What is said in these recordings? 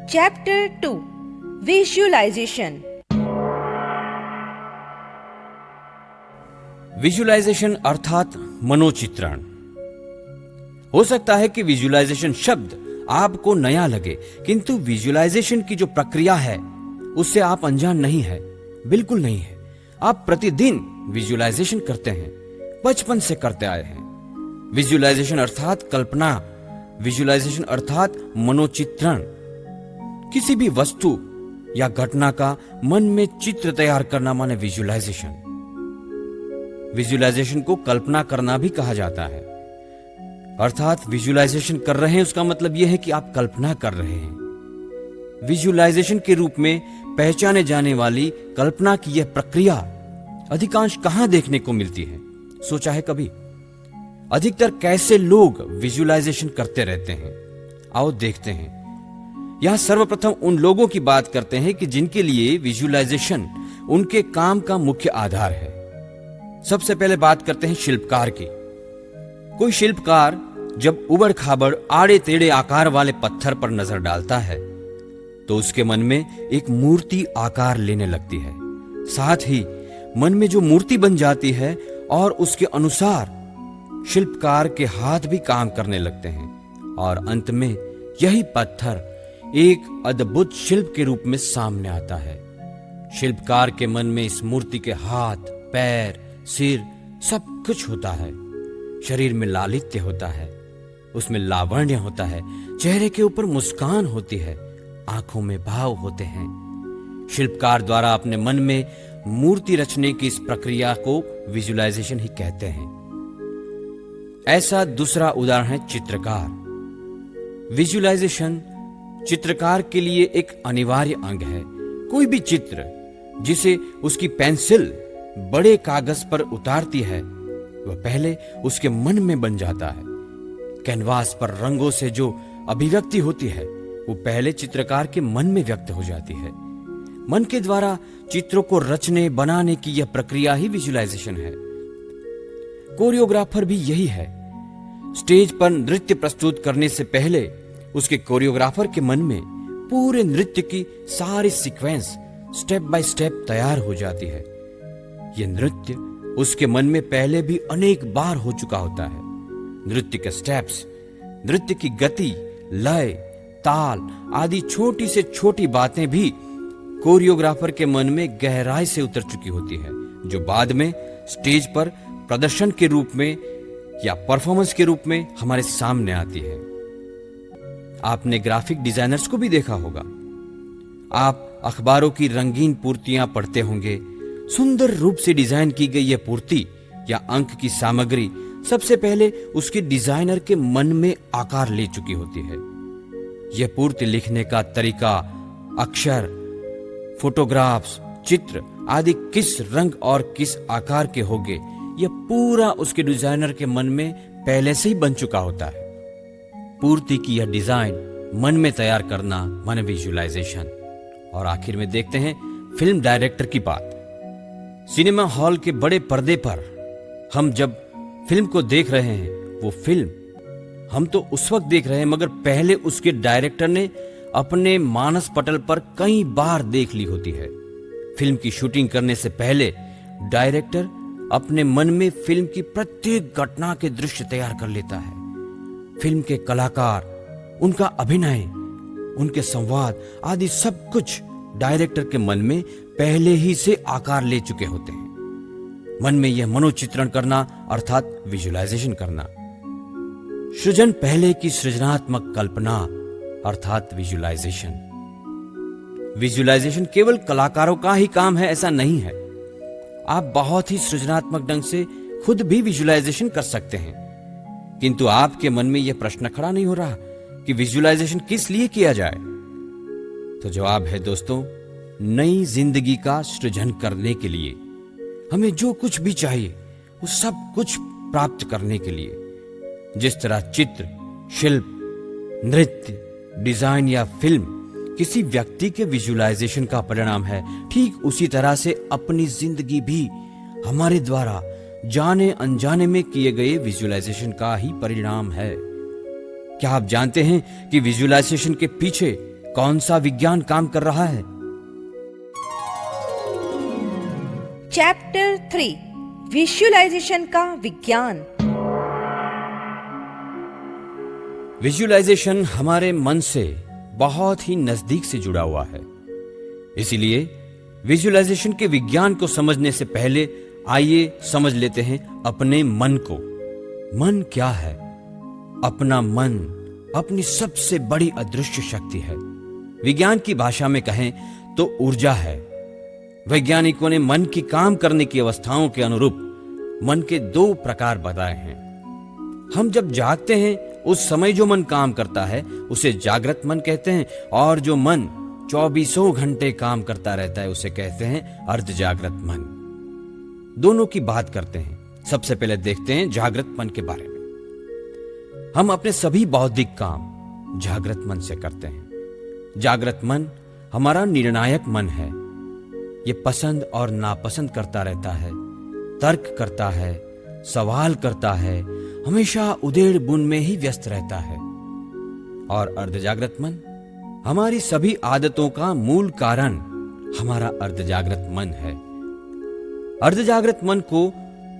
Chapter 2 visualisation. Visualisation अर्थात मनोचित्रण। हो सकता है कि विजुअलाइजेशन शब्द आपको नया लगे, किंतु विजुअलाइजेशन की जो प्रक्रिया है उससे आप अनजान नहीं है, बिल्कुल नहीं है। आप प्रतिदिन विजुअलाइजेशन करते हैं, बचपन से करते आए हैं। विजुअलाइजेशन अर्थात कल्पना, विजुअलाइजेशन अर्थात मनोचित्रण। किसी भी वस्तु या घटना का मन में चित्र तैयार करना माने विजुअलाइजेशन। विजुअलाइजेशन को कल्पना करना भी कहा जाता है। अर्थात विजुअलाइजेशन कर रहे हैं उसका मतलब यह है कि आप कल्पना कर रहे हैं। विजुअलाइजेशन के रूप में पहचाने जाने वाली कल्पना की यह प्रक्रिया अधिकांश कहां देखने को मिलती है, सोचा है कभी? अधिकतर कैसे लोग विजुअलाइजेशन करते रहते हैं, आओ देखते हैं। यहां सर्वप्रथम उन लोगों की बात करते हैं कि जिनके लिए विजुअलाइजेशन उनके काम का मुख्य आधार है। सबसे पहले बात करते हैं शिल्पकार की। कोई शिल्पकार जब उबड़ खाबड़ आड़े टेढ़े आकार वाले पत्थर पर नजर डालता है तो उसके मन में एक मूर्ति आकार लेने लगती है। साथ ही मन में जो मूर्ति बन जाती है और उसके अनुसार शिल्पकार के हाथ भी काम करने लगते हैं और अंत में यही पत्थर एक अद्भुत शिल्प के रूप में सामने आता है। शिल्पकार के मन में इस मूर्ति के हाथ, पैर, सिर सब कुछ होता है। शरीर में लालित्य होता है, उसमें लावण्य होता है, चेहरे के ऊपर मुस्कान होती है, आंखों में भाव होते हैं। शिल्पकार द्वारा अपने मन में मूर्ति रचने की इस प्रक्रिया को विजुअलाइजेशन ही कहते हैं। ऐसा दूसरा उदाहरण है चित्रकार। विजुअलाइजेशन चित्रकार के लिए एक अनिवार्य अंग है। कोई भी चित्र जिसे उसकी पेंसिल बड़े कागज पर उतारती है वह पहले उसके मन में बन जाता है। कैनवास पर रंगों से जो अभिव्यक्ति होती है वो पहले चित्रकार के मन में व्यक्त हो जाती है। मन के द्वारा चित्रों को रचने बनाने की यह प्रक्रिया ही विजुअलाइजेशन है। कोरियोग्राफर भी यही है। स्टेज पर नृत्य प्रस्तुत करने से पहले उसके कोरियोग्राफर के मन में पूरे नृत्य की सारी सीक्वेंस स्टेप बाय स्टेप तैयार हो जाती है। यह नृत्य उसके मन में पहले भी अनेक बार हो चुका होता है। नृत्य के स्टेप्स, नृत्य की गति, लय, ताल आदि छोटी से छोटी बातें भी कोरियोग्राफर के मन में गहराई से उतर चुकी होती है, जो बाद में स्टेज पर प्रदर्शन के रूप में या परफॉर्मेंस के रूप में हमारे सामने आती है। आपने ग्राफिक डिजाइनर्स को भी देखा होगा। आप अखबारों की रंगीन पूर्तियां पढ़ते होंगे। सुंदर रूप से डिजाइन की गई यह पूर्ति या अंक की सामग्री सबसे पहले उसके डिजाइनर के मन में आकार ले चुकी होती है। यह पूर्ति लिखने का तरीका, अक्षर, फोटोग्राफ्स, चित्र आदि किस रंग और किस आकार के होंगे, यह पूरा उसके डिजाइनर के मन में पहले से ही बन चुका होता है। पूर्ति की यह डिजाइन मन में तैयार करना माने विजुअलाइजेशन। और आखिर में देखते हैं फिल्म डायरेक्टर की बात। सिनेमा हॉल के बड़े पर्दे पर हम जब फिल्म को देख रहे हैं, वो फिल्म हम तो उस वक्त देख रहे हैं मगर पहले उसके डायरेक्टर ने अपने मानस पटल पर कई बार देख ली होती है। फिल्म की शूटिंग करने से पहले डायरेक्टर अपने मन में फिल्म की प्रत्येक घटना के दृश्य तैयार कर लेता है। फिल्म के कलाकार, उनका अभिनय, उनके संवाद आदि सब कुछ डायरेक्टर के मन में पहले ही से आकार ले चुके होते हैं। मन में यह मनोचित्रण करना अर्थात विजुअलाइजेशन करना। सृजन पहले की सृजनात्मक कल्पना अर्थात विजुअलाइजेशन। विजुअलाइजेशन केवल कलाकारों का ही काम है ऐसा नहीं है। आप बहुत ही सृजनात्मक ढंग से खुद भी विजुअलाइजेशन कर सकते हैं, किंतु आपके मन में यह प्रश्न खड़ा नहीं हो रहा कि विजुअलाइजेशन किस लिए किया जाए। तो जवाब है दोस्तों, नई जिंदगी का सृजन करने के लिए। हमें जो कुछ भी चाहिए वो सब कुछ प्राप्त करने के लिए। जिस तरह चित्र, शिल्प, नृत्य, डिजाइन या फिल्म किसी व्यक्ति के विजुअलाइजेशन का परिणाम है, ठीक उसी तरह से अपनी जिंदगी भी हमारे द्वारा जाने अनजाने में किए गए विजुअलाइजेशन का ही परिणाम है। क्या आप जानते हैं कि विजुअलाइजेशन के पीछे कौन सा विज्ञान काम कर रहा है? चैप्टर 3 विजुअलाइजेशन का विज्ञान। विजुअलाइजेशन हमारे मन से बहुत ही नजदीक से जुड़ा हुआ है। इसीलिए विजुअलाइजेशन के विज्ञान को समझने से पहले आइए समझ लेते हैं अपने मन को। मन क्या है? अपना मन अपनी सबसे बड़ी अदृश्य शक्ति है। विज्ञान की भाषा में कहें तो ऊर्जा है। वैज्ञानिकों ने मन की काम करने की अवस्थाओं के अनुरूप मन के 2 प्रकार बताए हैं। हम जब जागते हैं उस समय जो मन काम करता है उसे जागृत मन कहते हैं, और जो मन 24 घंटे काम करता रहता है उसे कहते हैं अर्ध जागृत मन। दोनों की बात करते हैं। सबसे पहले देखते हैं जागृत मन के बारे में। हम अपने सभी बौद्धिक काम जागृत मन से करते हैं। जागृत मन हमारा निर्णायक मन है। ये पसंद और नापसंद करता रहता है, तर्क करता है, सवाल करता है, हमेशा उधेड़ बुन में ही व्यस्त रहता है। और अर्धजागृत मन हमारी सभी आदतों का मूल कारण हमारा अर्धजागृत मन है। अर्धजागृत मन को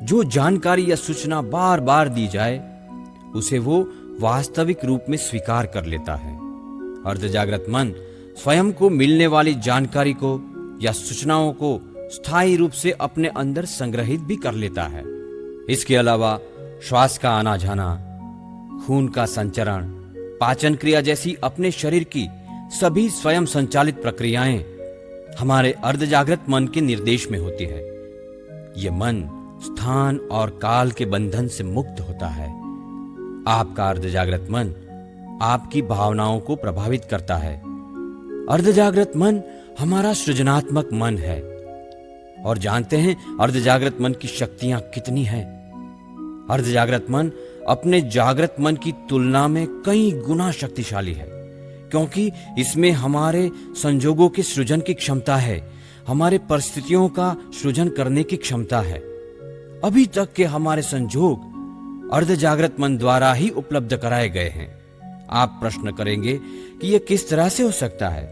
जो जानकारी या सूचना बार बार दी जाए उसे वो वास्तविक रूप में स्वीकार कर लेता है। अर्धजागृत मन स्वयं को मिलने वाली जानकारी को या सूचनाओं को स्थायी रूप से अपने अंदर संग्रहित भी कर लेता है। इसके अलावा श्वास का आना जाना, खून का संचरण, पाचन क्रिया जैसी अपने शरीर की सभी स्वयं संचालित प्रक्रियाएं हमारे अर्धजागृत मन के निर्देश में होती है। यह मन स्थान और काल के बंधन से मुक्त होता है। आपका अर्धजागृत मन आपकी भावनाओं को प्रभावित करता है। अर्धजागृत मन हमारा सृजनात्मक मन है। और जानते हैं अर्धजागृत मन की शक्तियां कितनी हैं? अर्धजागृत मन अपने जागृत मन की तुलना में कई गुना शक्तिशाली है, क्योंकि इसमें हमारे संजोगों के सृजन की क्षमता है, हमारे परिस्थितियों का सृजन करने की क्षमता है। अभी तक के हमारे संजोग अर्धजागृत मन द्वारा ही उपलब्ध कराए गए हैं। आप प्रश्न करेंगे कि यह किस तरह से हो सकता है?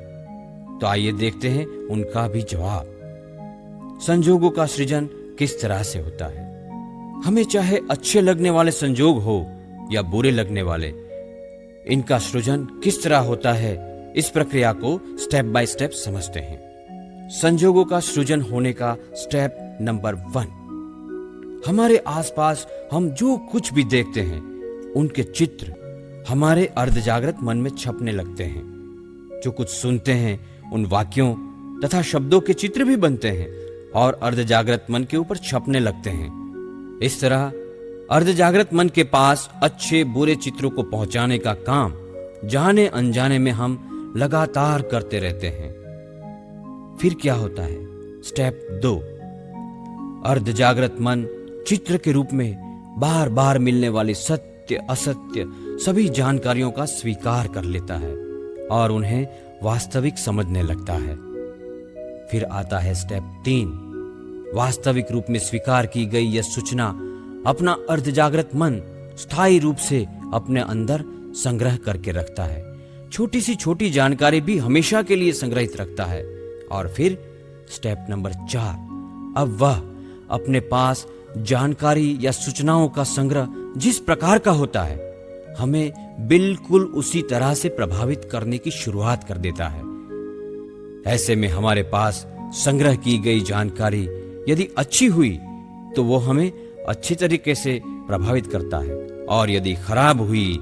तो आइए देखते हैं उनका भी जवाब। संजोगों का सृजन किस तरह से होता है? हमें चाहे अच्छे लगने वाले संजोग हो या बुरे लगने वाले, इनका सृजन किस तरह होता है, इस प्रक्रिया को स्टेप बाय स्टेप समझते हैं। संजोगों का सृजन होने का स्टेप नंबर 1, हमारे आसपास हम जो कुछ भी देखते हैं उनके चित्र हमारे अर्धजागृत मन में छपने लगते हैं। जो कुछ सुनते हैं उन वाक्यों तथा शब्दों के चित्र भी बनते हैं और अर्धजागृत मन के ऊपर छपने लगते हैं। इस तरह अर्धजागृत मन के पास अच्छे बुरे चित्रों को पहुंचाने का काम जाने अनजाने में हम लगातार करते रहते हैं। फिर क्या होता है? स्टेप 2, अर्धजागृत मन चित्र के रूप में बार बार मिलने वाली सत्य असत्य सभी जानकारियों का स्वीकार कर लेता है और उन्हें वास्तविक समझने लगता है। फिर आता है स्टेप 3, वास्तविक रूप में स्वीकार की गई यह सूचना अपना अर्धजागृत मन स्थायी रूप से अपने अंदर संग्रह करके रखता है। छोटी सी छोटी जानकारी भी हमेशा के लिए संग्रहित रखता है। और फिर स्टेप नंबर 4, अब वह अपने पास जानकारी या सूचनाओं का संग्रह जिस प्रकार का होता है हमें बिल्कुल उसी तरह से प्रभावित करने की शुरुआत कर देता है। ऐसे में हमारे पास संग्रह की गई जानकारी यदि अच्छी हुई तो वो हमें अच्छी तरीके से प्रभावित करता है, और यदि खराब हुई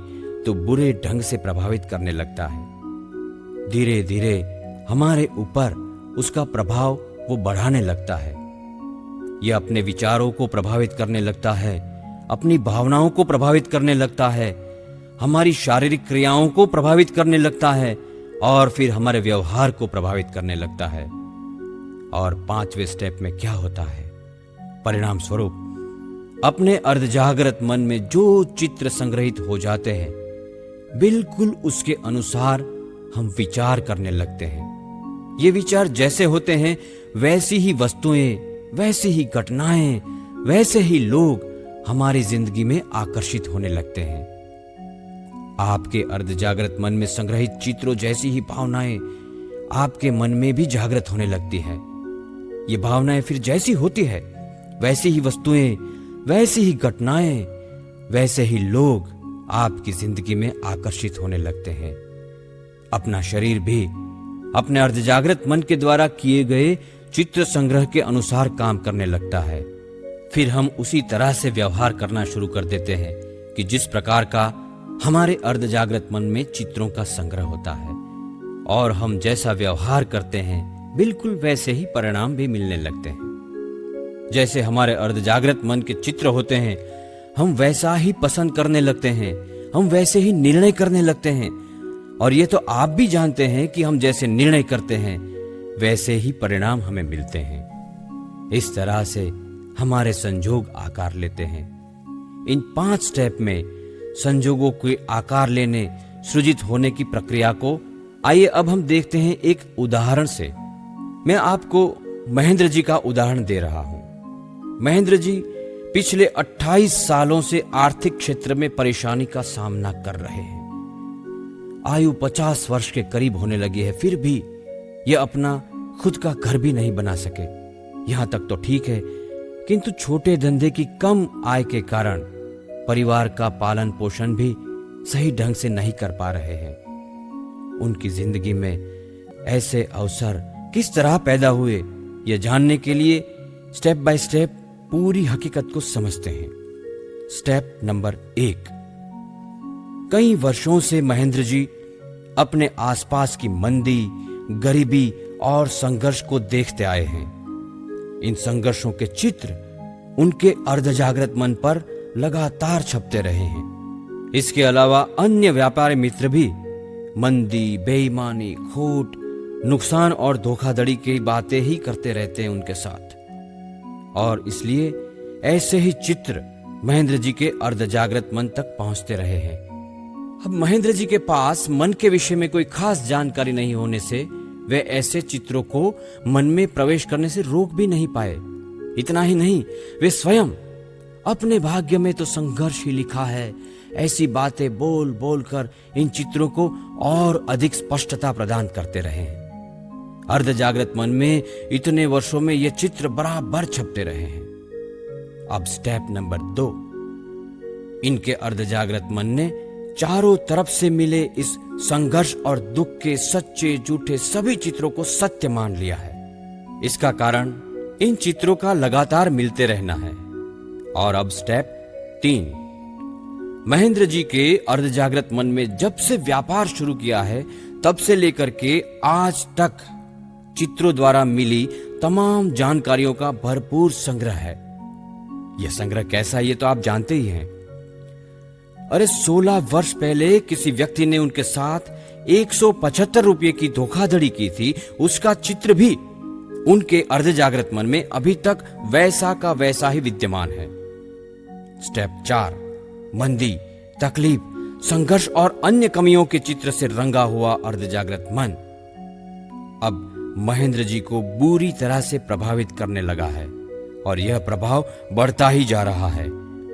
तो बुरे ढंग से प्रभावित करने लगता है। धीरे धीरे हमारे ऊपर उसका प्रभाव वो बढ़ाने लगता है। यह अपने विचारों को प्रभावित करने लगता है, अपनी भावनाओं को प्रभावित करने लगता है, हमारी शारीरिक क्रियाओं को प्रभावित करने लगता है और फिर हमारे व्यवहार को प्रभावित करने लगता है। और 5वें स्टेप में क्या होता है? परिणाम स्वरूप अपने अर्धजागृत मन में जो चित्र संग्रहित हो जाते हैं बिल्कुल उसके अनुसार हम विचार करने लगते हैं। ये विचार जैसे होते हैं वैसी ही वस्तुएं, वैसी ही घटनाएं, वैसे ही लोग हमारी जिंदगी में आकर्षित होने लगते हैं। आपके अर्धजागृत मन में संग्रहित चित्रों जैसी ही भावनाएं आपके मन में भी जागृत होने लगती है। ये भावनाएं फिर जैसी होती है वैसी ही वस्तुएं, वैसी ही घटनाएं, वैसे ही लोग आपकी जिंदगी में आकर्षित होने लगते हैं। अपना शरीर भी अपने अर्धजागृत मन के द्वारा किए गए चित्र संग्रह के अनुसार काम करने लगता है। फिर हम उसी तरह से व्यवहार करना शुरू कर देते हैं कि जिस प्रकार का हमारे अर्धजागृत मन में चित्रों का संग्रह होता है, और हम जैसा व्यवहार करते हैं बिल्कुल वैसे ही परिणाम भी मिलने लगते हैं। जैसे हमारे अर्धजागृत मन के चित्र होते हैं, हम वैसा ही पसंद करने लगते हैं, हम वैसे ही निर्णय करने लगते हैं। और ये तो आप भी जानते हैं कि हम जैसे निर्णय करते हैं वैसे ही परिणाम हमें मिलते हैं। इस तरह से हमारे संजोग आकार लेते हैं। इन 5 स्टेप में संजोगों के आकार लेने, सृजित होने की प्रक्रिया को आइए अब हम देखते हैं एक उदाहरण से। मैं आपको महेंद्र जी का उदाहरण दे रहा हूं। महेंद्र जी पिछले 28 सालों से आर्थिक क्षेत्र में परेशानी का सामना कर रहे हैं। आयु 50 वर्ष के करीब होने लगी है, फिर भी ये अपना खुद का घर भी नहीं बना सके। यहां तक तो ठीक है, किंतु छोटे धंधे की कम आय के कारण परिवार का पालन पोषण भी सही ढंग से नहीं कर पा रहे हैं। उनकी जिंदगी में ऐसे अवसर किस तरह पैदा हुए, यह जानने के लिए स्टेप बाय स्टेप पूरी हकीकत को समझते हैं। Step number 1। कई वर्षों से महेंद्र जी अपने आसपास की मंदी, गरीबी और संघर्ष को देखते आए हैं। इन संघर्षों के चित्र उनके अर्धजागृत मन पर लगातार छपते रहे हैं। इसके अलावा अन्य व्यापारी मित्र भी मंदी, बेईमानी, खोट, नुकसान और धोखाधड़ी की बातें ही करते रहते हैं उनके साथ। और इसलिए ऐसे ही चित्र महेंद्र जी के अर्धजागृत मन तक पहुंचते रहे हैं। अब महेंद्र जी के पास मन के विषय में कोई खास जानकारी नहीं होने से वे ऐसे चित्रों को मन में प्रवेश करने से रोक भी नहीं पाए। इतना ही नहीं, वे स्वयं अपने भाग्य में तो संघर्ष ही लिखा है, ऐसी बातें बोल बोल कर इन चित्रों को और अधिक स्पष्टता प्रदान करते रहे हैं। अर्धजागृत मन में इतने वर्षों में ये चित्र बराबर छपते रहे हैं। अब स्टेप नंबर 2। इनके अर्धजागृत मन ने चारों तरफ से मिले इस संघर्ष और दुख के सच्चे झूठे सभी चित्रों को सत्य मान लिया है। इसका कारण इन चित्रों का लगातार मिलते रहना है। और अब स्टेप 3। महेंद्र जी के अर्धजागृत मन में जब से व्यापार शुरू किया है तब से लेकर के आज तक चित्रों द्वारा मिली तमाम जानकारियों का भरपूर संग्रह है। यह संग्रह कैसा है ये तो आप जानते ही हैं। अरे 16 वर्ष पहले किसी व्यक्ति ने उनके साथ 175 रुपये की धोखाधड़ी की थी, उसका चित्र भी उनके अर्धजागृत मन में अभी तक वैसा का वैसा ही विद्यमान है। स्टेप 4। मंदी, तकलीफ, संघर्ष और अन्य कमियों के चित्र से रंगा हुआ अर्धजागृत मन अब महेंद्र जी को बुरी तरह से प्रभावित करने लगा है, और यह प्रभाव बढ़ता ही जा रहा है।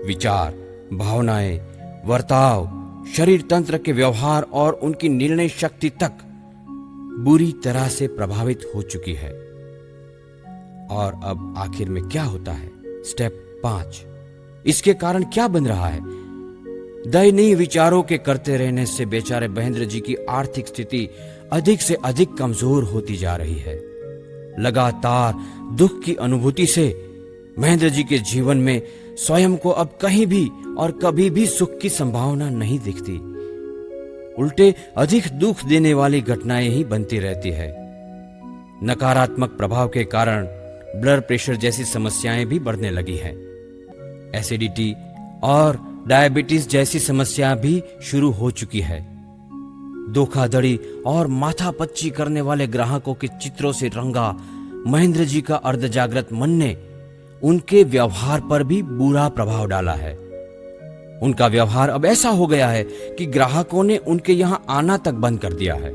विचार, भावनाएं, वर्ताव, शरीर तंत्र के व्यवहार और उनकी निर्णय शक्ति तक बुरी तरह से प्रभावित हो चुकी है। और अब आखिर में क्या होता है? स्टेप 5। इसके कारण क्या बन रहा है? दयनीय विचारों के करते रहने से बेचारे महेंद्र जी की आर्थिक स्थिति अधिक से अधिक कमजोर होती जा रही है। लगातार दुख की अनुभूति से महेंद्र जी के जीवन में स्वयं को अब कहीं भी और कभी भी सुख की संभावना नहीं दिखती। उल्टे अधिक दुख देने वाली घटनाएं ही बनती रहती है। नकारात्मक प्रभाव के कारण ब्लड प्रेशर जैसी समस्याएं भी बढ़ने लगी हैं। एसिडिटी और डायबिटीज जैसी समस्या भी शुरू हो चुकी है। धोखाधड़ी और माथापच्ची करने वाले ग्राहकों के चित्रों से रंगा महेंद्र जी का अर्धजागृत मन ने उनके व्यवहार पर भी बुरा प्रभाव डाला है। उनका व्यवहार अब ऐसा हो गया है कि ग्राहकों ने उनके यहां आना तक बंद कर दिया है।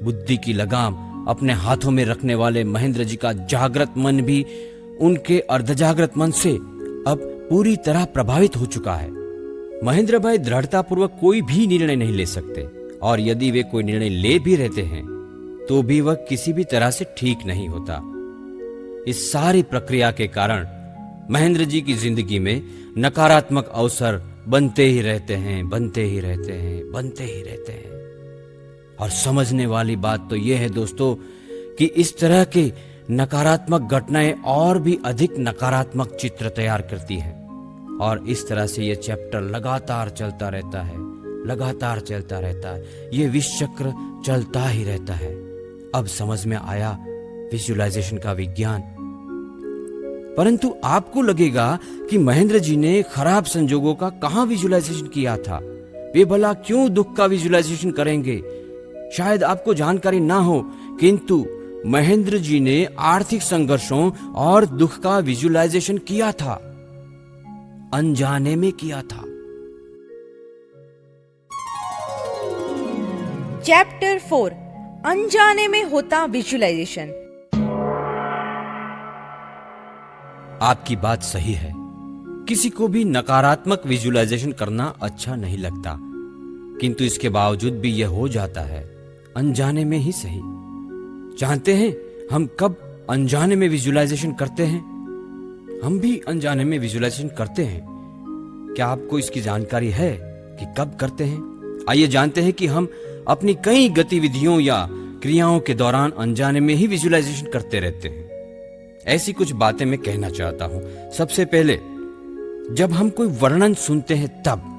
बुद्धि की लगाम अपने हाथों में रखने वाले महेंद्र जी का जागृत मन भी उनके अर्धजागृत मन से अब पूरी तरह प्रभावित हो चुका है। महेंद्र भाई दृढ़तापूर्वक कोई भी निर्णय नहीं ले सकते, और यदि वे कोई निर्णय ले भी रहते हैं तो भी वह किसी भी तरह से ठीक नहीं होता। इस सारी प्रक्रिया के कारण महेंद्र जी की जिंदगी में नकारात्मक अवसर बनते ही रहते हैं, बनते ही रहते हैं, बनते ही रहते हैं। और समझने वाली बात तो यह है दोस्तों कि इस तरह की नकारात्मक घटनाएं और भी अधिक नकारात्मक चित्र तैयार करती हैं, और इस तरह से यह चैप्टर लगातार चलता रहता है, लगातार चलता रहता है। यह विष चक्र चलता ही रहता है। अब समझ में आया विजुअलाइजेशन का विज्ञान। परंतु आपको लगेगा कि महेंद्र जी ने खराब संजोगों का कहां विजुअलाइजेशन किया था, वे भला क्यों दुख का विजुअलाइजेशन करेंगे। शायद आपको जानकारी ना हो, किंतु महेंद्र जी ने आर्थिक संघर्षों और दुख का विजुअलाइजेशन किया था, अनजाने में किया था। चैप्टर 4 अनजाने में होता विजुअलाइजेशन। आपकी बात सही है, किसी को भी नकारात्मक विजुअलाइजेशन करना अच्छा नहीं लगता, किंतु इसके बावजूद भी यह हो जाता है, अनजाने में ही सही। जानते हैं हम कब अनजाने में विजुअलाइजेशन करते हैं? हम भी अनजाने में विजुअलाइजेशन करते हैं। क्या आपको इसकी जानकारी है कि कब करते हैं? आइए जानते हैं कि हम अपनी कई गतिविधियों या क्रियाओं के दौरान अनजाने में ही विजुअलाइजेशन करते रहते हैं। ऐसी कुछ बातें मैं कहना चाहता हूं। सबसे पहले, जब हम कोई वर्णन सुनते हैं तब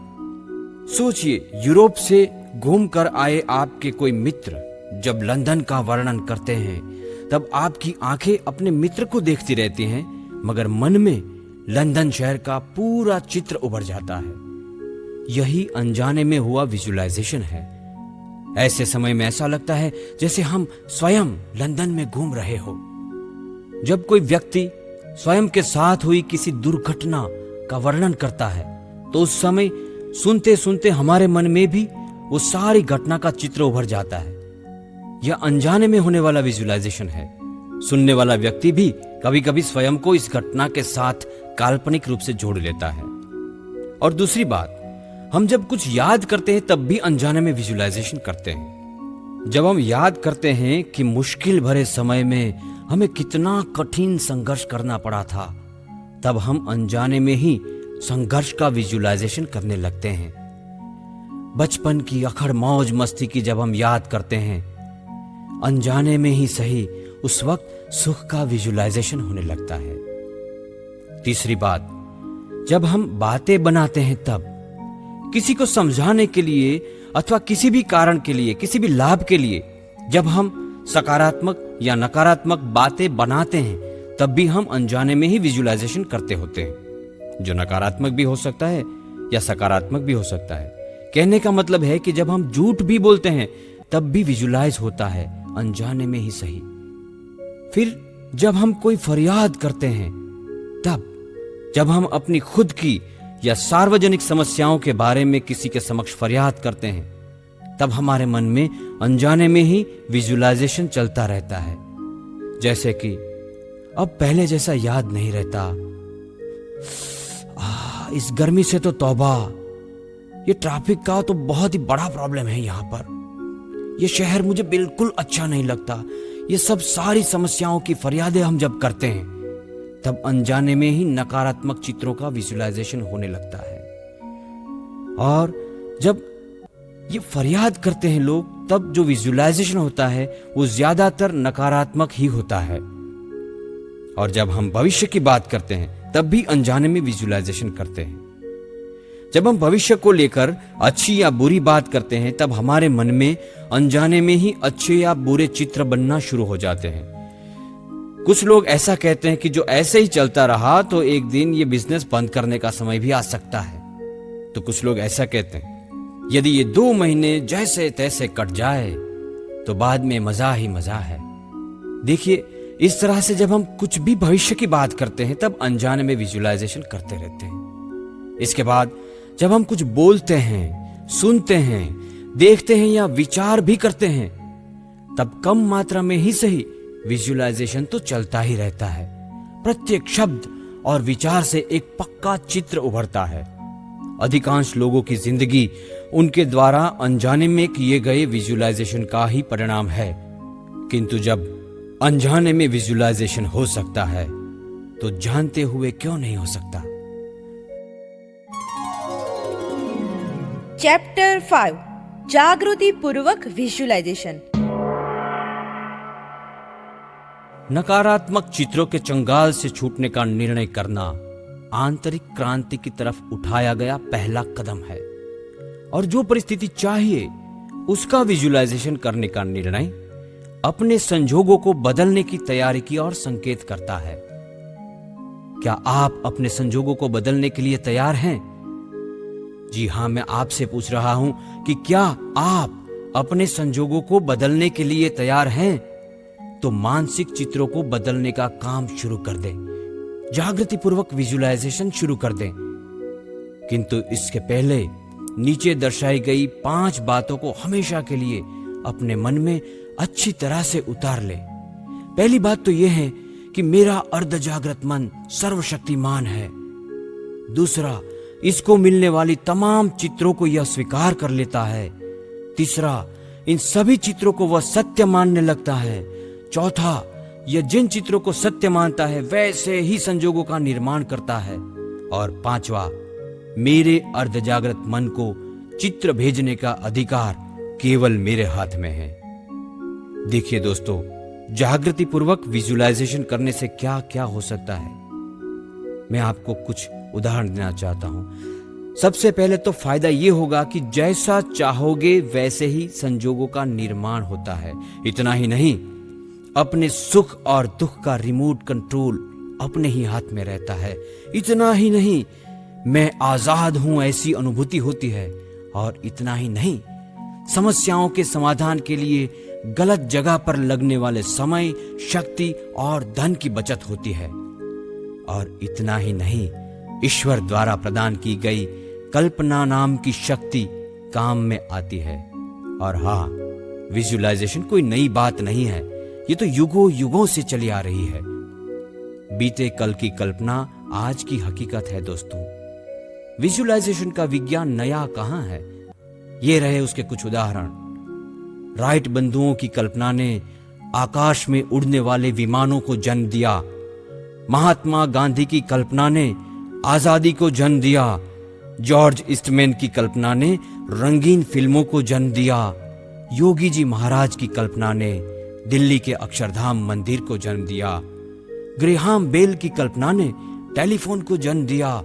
सोचिए, यूरोप से घूमकर आए आपके कोई मित्र जब लंदन का वर्णन करते हैं तब आपकी आंखें अपने मित्र को देखती रहती हैं, मगर मन में लंदन शहर का पूरा चित्र उभर जाता है। यही अनजाने में हुआ विजुअलाइजेशन है। ऐसे समय में ऐसा लगता है जैसे हम स्वयं लंदन में घूम रहे हो। जब कोई व्यक्ति स्वयं के साथ हुई किसी दुर्घटना का वर्णन करता है तो उस समय सुनते सुनते हमारे मन में भी वो सारी घटना का चित्र उभर जाता है। यह अनजाने में होने वाला विजुअलाइजेशन है। सुनने वाला व्यक्ति भी कभी कभी स्वयं को इस घटना के साथ काल्पनिक रूप से जोड़ लेता है। और दूसरी बात, हम जब कुछ याद करते हैं तब भी अनजाने में विजुअलाइजेशन करते हैं। जब हम याद करते हैं कि मुश्किल भरे समय में हमें कितना कठिन संघर्ष करना पड़ा था, तब हम अनजाने में ही संघर्ष का विजुअलाइजेशन करने लगते हैं। बचपन की अखड़ मौज मस्ती की जब हम याद करते हैं, अनजाने में ही सही, उस वक्त सुख का विजुअलाइजेशन होने लगता है। तीसरी बात, जब हम बातें बनाते हैं तब किसी को समझाने के लिए अथवा किसी भी कारण के लिए, किसी भी लाभ के लिए, जब हम सकारात्मक या नकारात्मक बातें बनाते हैं तब भी हम अनजाने में ही विजुअलाइजेशन करते होते हैं, जो नकारात्मक भी हो सकता है या सकारात्मक भी हो सकता है। कहने का मतलब है कि जब हम झूठ भी बोलते हैं तब भी विजुअलाइज होता है, अनजाने में ही सही। फिर जब हम कोई फरियाद करते हैं तब, जब हम अपनी खुद की या सार्वजनिक समस्याओं के बारे में किसी के समक्ष फरियाद करते हैं तब हमारे मन में अनजाने में ही विजुअलाइजेशन चलता रहता है। जैसे कि अब पहले जैसा याद नहीं रहता, इस गर्मी से तो तौबा, ये ट्रैफिक का तो बहुत ही बड़ा प्रॉब्लम है यहाँ पर, ये शहर मुझे बिल्कुल अच्छा नहीं लगता। ये सब सारी समस्याओं की फरियादें हम जब करते हैं तब अनजाने में ही नकारात्मक चित्रों का विजुअलाइजेशन होने लगता है। और जब ये फरियाद करते हैं लोग तब जो विजुअलाइजेशन होता है वो ज्यादातर नकारात्मक ही होता है। और जब हम भविष्य की बात करते हैं तब भी अनजाने में विजुअलाइजेशन करते हैं। जब हम भविष्य को लेकर अच्छी या बुरी बात करते हैं तब हमारे मन में अनजाने में ही अच्छे या बुरे चित्र बनना शुरू हो जाते हैं। कुछ लोग ऐसा कहते हैं कि जो ऐसे ही चलता रहा तो एक दिन ये बिजनेस बंद करने का समय भी आ सकता है। तो कुछ लोग ऐसा कहते हैं यदि ये 2 महीने जैसे तैसे कट जाए तो बाद में मजा ही मजा है। देखिए, इस तरह से जब हम कुछ भी भविष्य की बात करते हैं तब अनजाने में विजुअलाइजेशन करते रहते हैं। इसके बाद जब हम कुछ बोलते हैं, सुनते हैं, देखते हैं या विचार भी करते हैं तब कम मात्रा में ही सही विजुअलाइजेशन तो चलता ही रहता है। प्रत्येक शब्द और विचार से एक पक्का चित्र उभरता है अधिकांश लोगों की जिंदगी उनके द्वारा अनजाने में किए गए विजुअलाइजेशन का ही परिणाम है। किंतु जब अनजाने में विजुअलाइजेशन हो सकता है तो जानते हुए क्यों नहीं हो सकता। चैप्टर 5 जागृति पूर्वक विजुअलाइजेशन। नकारात्मक चित्रों के चंगाल से छूटने का निर्णय करना आंतरिक क्रांति की तरफ उठाया गया पहला कदम है, और जो परिस्थिति चाहिए उसका विजुअलाइजेशन करने का निर्णय अपने संजोगों को बदलने की तैयारी की ओर संकेत करता है। क्या आप अपने संजोगों को बदलने के लिए तैयार हैं? जी हां, मैं आपसे पूछ रहा हूं कि क्या आप अपने संजोगों को बदलने के लिए तैयार हैं? तो मानसिक चित्रों को बदलने का काम शुरू कर दें, जागृति पूर्वक विजुअलाइजेशन शुरू कर दें। किंतु इसके पहले नीचे दर्शाई गई 5 बातों को हमेशा के लिए अपने मन में अच्छी तरह से उतार ले। पहली बात तो यह है कि मेरा अर्ध जागृत मन सर्वशक्तिमान है। दूसरा, इसको मिलने वाली तमाम चित्रों को यह स्वीकार कर लेता है। तीसरा, इन सभी चित्रों को वह सत्य मानने लगता है। चौथा, यह जिन चित्रों को सत्य मानता है वैसे ही संजोगों का निर्माण करता है। और पांचवा, मेरे अर्ध जागृत मन को चित्र भेजने का अधिकार केवल मेरे हाथ में है। देखिए दोस्तों, जागृति पूर्वक विजुअलाइजेशन करने से क्या क्या हो सकता है, मैं आपको कुछ उदाहरण देना चाहता हूं। सबसे पहले तो फायदा यह होगा कि जैसा चाहोगे वैसे ही संजोगों का निर्माण होता है। इतना ही नहीं, अपने सुख और दुख का रिमोट कंट्रोल अपने ही हाथ में रहता है। इतना ही नहीं, मैं आजाद हूं ऐसी अनुभूति होती है। और इतना ही नहीं, समस्याओं के समाधान के लिए गलत जगह पर लगने वाले समय, शक्ति और धन की बचत होती है। और इतना ही नहीं, ईश्वर द्वारा प्रदान की गई कल्पना नाम की शक्ति काम में आती है। और हाँ, विजुअलाइजेशन कोई नई बात नहीं है, ये तो युगों युगों से चली आ रही है। बीते कल की कल्पना आज की हकीकत है दोस्तों। विजुअलाइजेशन का विज्ञान नया कहां है, ये रहे उसके कुछ उदाहरण। राइट बंधुओं की कल्पना ने आकाश में उड़ने वाले विमानों को जन्म दिया। महात्मा गांधी की कल्पना ने आजादी को जन्म दिया। जॉर्ज ईस्टमैन की कल्पना ने रंगीन फिल्मों को जन्म दिया। योगी जी महाराज की कल्पना ने दिल्ली के अक्षरधाम मंदिर को जन्म दिया। ग्रेहाम बेल की कल्पना ने टेलीफोन को जन्म दिया।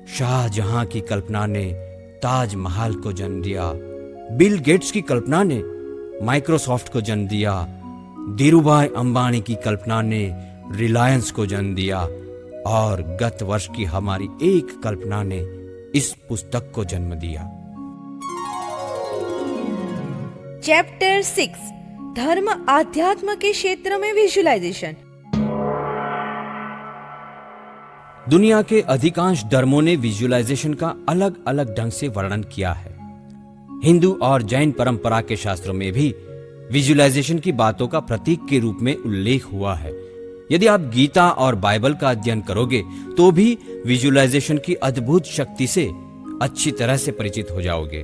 शाहजहां की कल्पना ने ताजमहल को जन्म दिया। बिल गेट्स की कल्पना ने माइक्रोसॉफ्ट को जन्म दिया। धीरूभाई अंबानी की कल्पना ने रिलायंस को जन्म दिया। और गत वर्ष की हमारी एक कल्पना ने इस पुस्तक को जन्म दिया। चैप्टर 6 धर्म आध्यात्म के क्षेत्र में विजुअलाइजेशन। दुनिया के अधिकांश धर्मों ने विजुअलाइजेशन का अलग अलग ढंग से वर्णन किया है। हिंदू और जैन परंपरा के शास्त्रों में भी विजुअलाइजेशन की बातों का प्रतीक के रूप में उल्लेख हुआ है। यदि आप गीता और बाइबल का अध्ययन करोगे तो भी विजुअलाइजेशन की अद्भुत शक्ति से अच्छी तरह से परिचित हो जाओगे।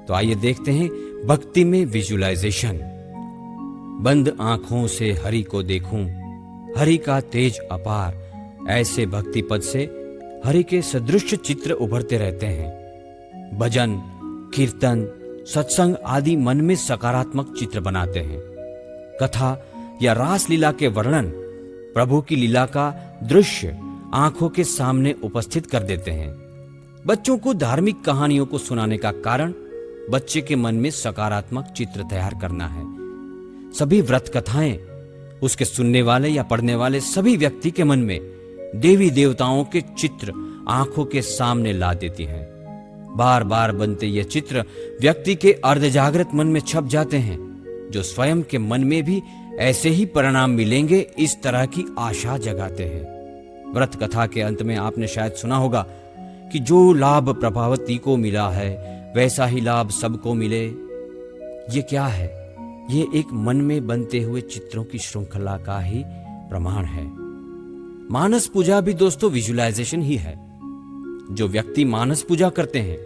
तो आइए देखते हैं भक्ति में विजुअलाइजेशन। बंद आंखों से हरि को देखूं, हरि का तेज अपार, ऐसे भक्ति पद से हरि के सदृश चित्र उभरते रहते हैं। भजन, कीर्तन, सत्संग आदि मन में सकारात्मक चित्र बनाते हैं। कथा या रास लीला के वर्णन प्रभु की लीला का दृश्य आंखों के सामने उपस्थित कर देते हैं। बच्चों को धार्मिक कहानियों को सुनाने का कारण बच्चे के मन में सकारात्मक चित्र तैयार करना है। सभी व्रत कथाएं उसके सुनने वाले या पढ़ने वाले सभी व्यक्ति के मन में देवी देवताओं के चित्र आंखों के सामने ला देती हैं। बार बार बनते ये चित्र व्यक्ति के अर्धजागृत मन में छप जाते हैं, जो स्वयं के मन में भी ऐसे ही परिणाम मिलेंगे इस तरह की आशा जगाते हैं। व्रत कथा के अंत में आपने शायद सुना होगा कि जो लाभ प्रभावती को मिला है वैसा ही लाभ सबको मिले। ये क्या है? ये एक मन में बनते हुए चित्रों की श्रृंखला का ही प्रमाण है। मानस पूजा भी दोस्तों विजुअलाइजेशन ही है। जो व्यक्ति मानस पूजा करते हैं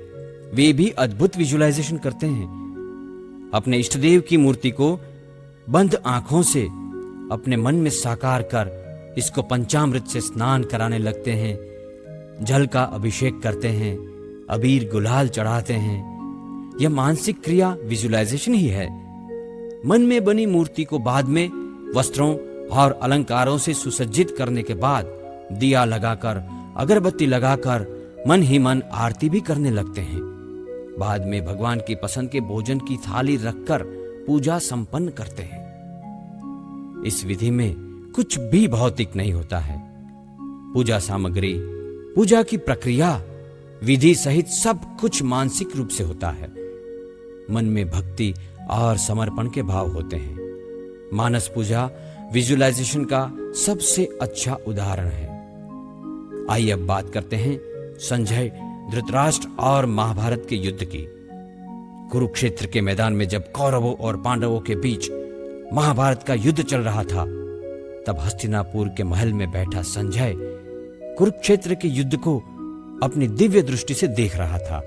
वे भी अद्भुत विजुअलाइजेशन करते हैं। अपने इष्टदेव की मूर्ति को बंद आंखों से अपने मन में साकार कर इसको पंचामृत से स्नान कराने लगते हैं, जल का अभिषेक करते हैं, अबीर गुलाल चढ़ाते हैं। यह मानसिक क्रिया विजुअलाइजेशन ही है। मन में बनी मूर्ति को बाद में वस्त्रों और अलंकारों से सुसज्जित करने के बाद दिया लगाकर, अगरबत्ती लगाकर मन ही मन आरती भी करने लगते हैं। बाद में भगवान की पसंद के भोजन की थाली रखकर पूजा संपन्न करते हैं। इस विधि में कुछ भी भौतिक नहीं होता है। पूजा सामग्री, पूजा की प्रक्रिया, विधि सहित सब कुछ मानसिक रूप से होता है। मन में भक्ति और समर्पण के भाव होते हैं। मानस पूजा विजुअलाइजेशन का सबसे अच्छा उदाहरण है। आइए अब बात करते हैं संजय, धृतराष्ट्र और महाभारत के युद्ध की। कुरुक्षेत्र के मैदान में जब कौरवों और पांडवों के बीच महाभारत का युद्ध चल रहा था, तब हस्तिनापुर के महल में बैठा संजय कुरुक्षेत्र के युद्ध को अपनी दिव्य दृष्टि से देख रहा था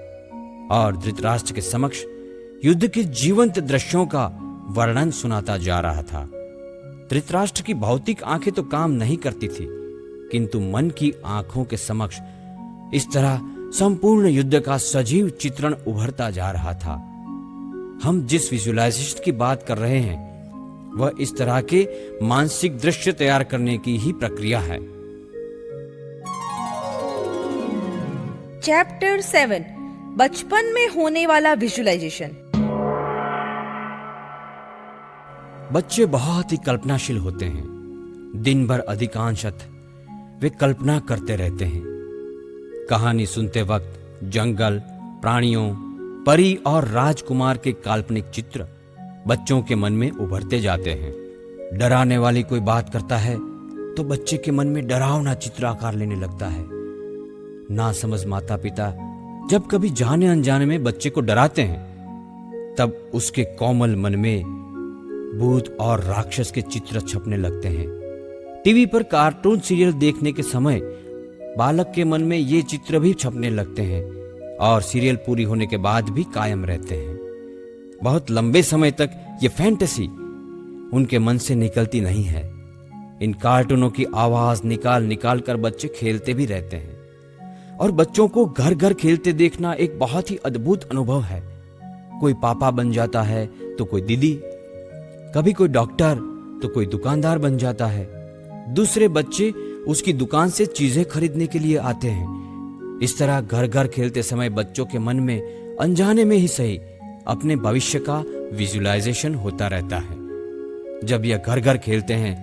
और धृतराष्ट्र के समक्ष युद्ध के जीवंत दृश्यों का वर्णन सुनाता जा रहा था। धृतराष्ट्र की भौतिक आंखें तो काम नहीं करती थी, किंतु मन की आंखों के समक्ष इस तरह संपूर्ण युद्ध का सजीव चित्रण उभरता जा रहा था। हम जिस विजुअलाइजेशन की बात कर रहे हैं वह इस तरह के मानसिक दृश्य तैयार करने की ही प्रक्रिया है। चैप्टर 7, बचपन में होने वाला विजुअलाइजेशन। बच्चे बहुत ही कल्पनाशील होते हैं। दिन भर अधिकांशतः वे कल्पना करते रहते हैं। कहानी सुनते वक्त जंगल, प्राणियों, परी और राजकुमार के काल्पनिक चित्र बच्चों के मन में उभरते जाते हैं। डराने वाली कोई बात करता है तो बच्चे के मन में डरावना चित्र आकार लेने लगता है। ना समझ माता पिता जब कभी जाने अनजाने में बच्चे को डराते हैं, तब उसके कोमल मन में भूत और राक्षस के चित्र छपने लगते हैं। टीवी पर कार्टून सीरियल देखने के समय बालक के मन में ये चित्र भी छपने लगते हैं और सीरियल पूरी होने के बाद भी कायम रहते हैं। बहुत लंबे समय तक ये फैंटेसी उनके मन से निकलती नहीं है। इन कार्टूनों की आवाज निकाल निकाल कर बच्चे खेलते भी रहते हैं और बच्चों को घर घर खेलते देखना एक बहुत ही अद्भुत अनुभव है। कोई पापा बन जाता है तो कोई दीदी, कभी कोई डॉक्टर तो कोई दुकानदार बन जाता है। दूसरे बच्चे उसकी दुकान से चीजें खरीदने के लिए आते हैं। इस तरह घर घर खेलते समय बच्चों के मन में अनजाने में ही सही अपने भविष्य का विजुअलाइजेशन होता रहता है। जब यह घर घर खेलते हैं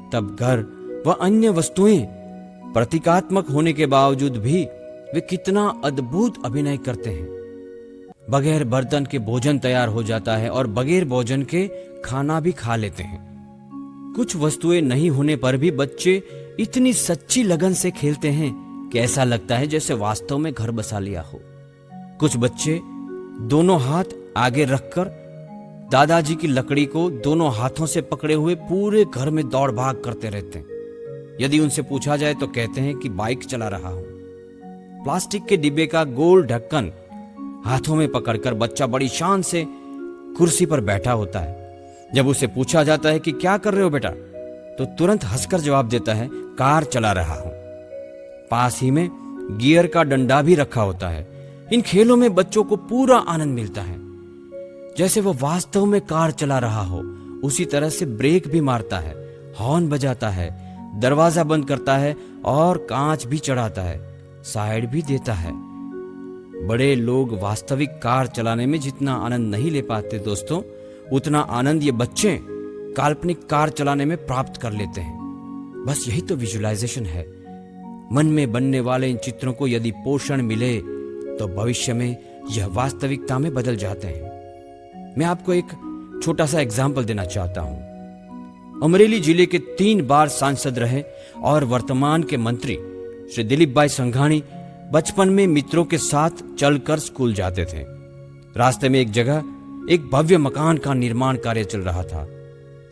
तब घर व अन्य वस्तुएं प्रतीकात्मक होने के बावजूद भी वे कितना अद्भुत अभिनय करते हैं। बगैर बर्तन के भोजन तैयार हो जाता है और बगैर भोजन के खाना भी खा लेते हैं। कुछ वस्तुएं नहीं होने पर भी बच्चे इतनी सच्ची लगन से खेलते हैं कि ऐसा लगता है जैसे वास्तव में घर बसा लिया हो। कुछ बच्चे दोनों हाथ आगे रखकर दादाजी की लकड़ी को दोनों हाथों से पकड़े हुए पूरे घर में दौड़ भाग करते रहते हैं। यदि उनसे पूछा जाए तो कहते हैं कि बाइक चला रहा हूं। प्लास्टिक के डिब्बे का गोल ढक्कन हाथों में पकड़कर बच्चा बड़ी शान से कुर्सी पर बैठा होता है। जब उसे पूछा जाता है कि क्या कर रहे हो बेटा, तो तुरंत हंसकर जवाब देता है, कार चला रहा हूं। पास ही में गियर का डंडा भी रखा होता है। इन खेलों में बच्चों को पूरा आनंद मिलता है, जैसे वो वास्तव में कार चला रहा हो। उसी तरह से ब्रेक भी मारता है, हॉर्न बजाता है, दरवाजा बंद करता है और कांच भी चढ़ाता है, साइड भी देता है। बड़े लोग वास्तविक कार चलाने में जितना आनंद नहीं ले पाते दोस्तों, उतना आनंद ये बच्चे काल्पनिक कार चलाने में प्राप्त कर लेते हैं। बस यही तो विजुअलाइजेशन है। मन में बनने वाले इन चित्रों को यदि पोषण मिले तो भविष्य में यह वास्तविकता में बदल जाते हैं। मैं आपको एक छोटा सा एग्जाम्पल देना चाहता हूं। अमरेली जिले के 3 बार सांसद रहे और वर्तमान के मंत्री श्री दिलीप भाई संघानी बचपन में मित्रों के साथ चलकर स्कूल जाते थे। रास्ते में एक जगह एक भव्य मकान का निर्माण कार्य चल रहा था।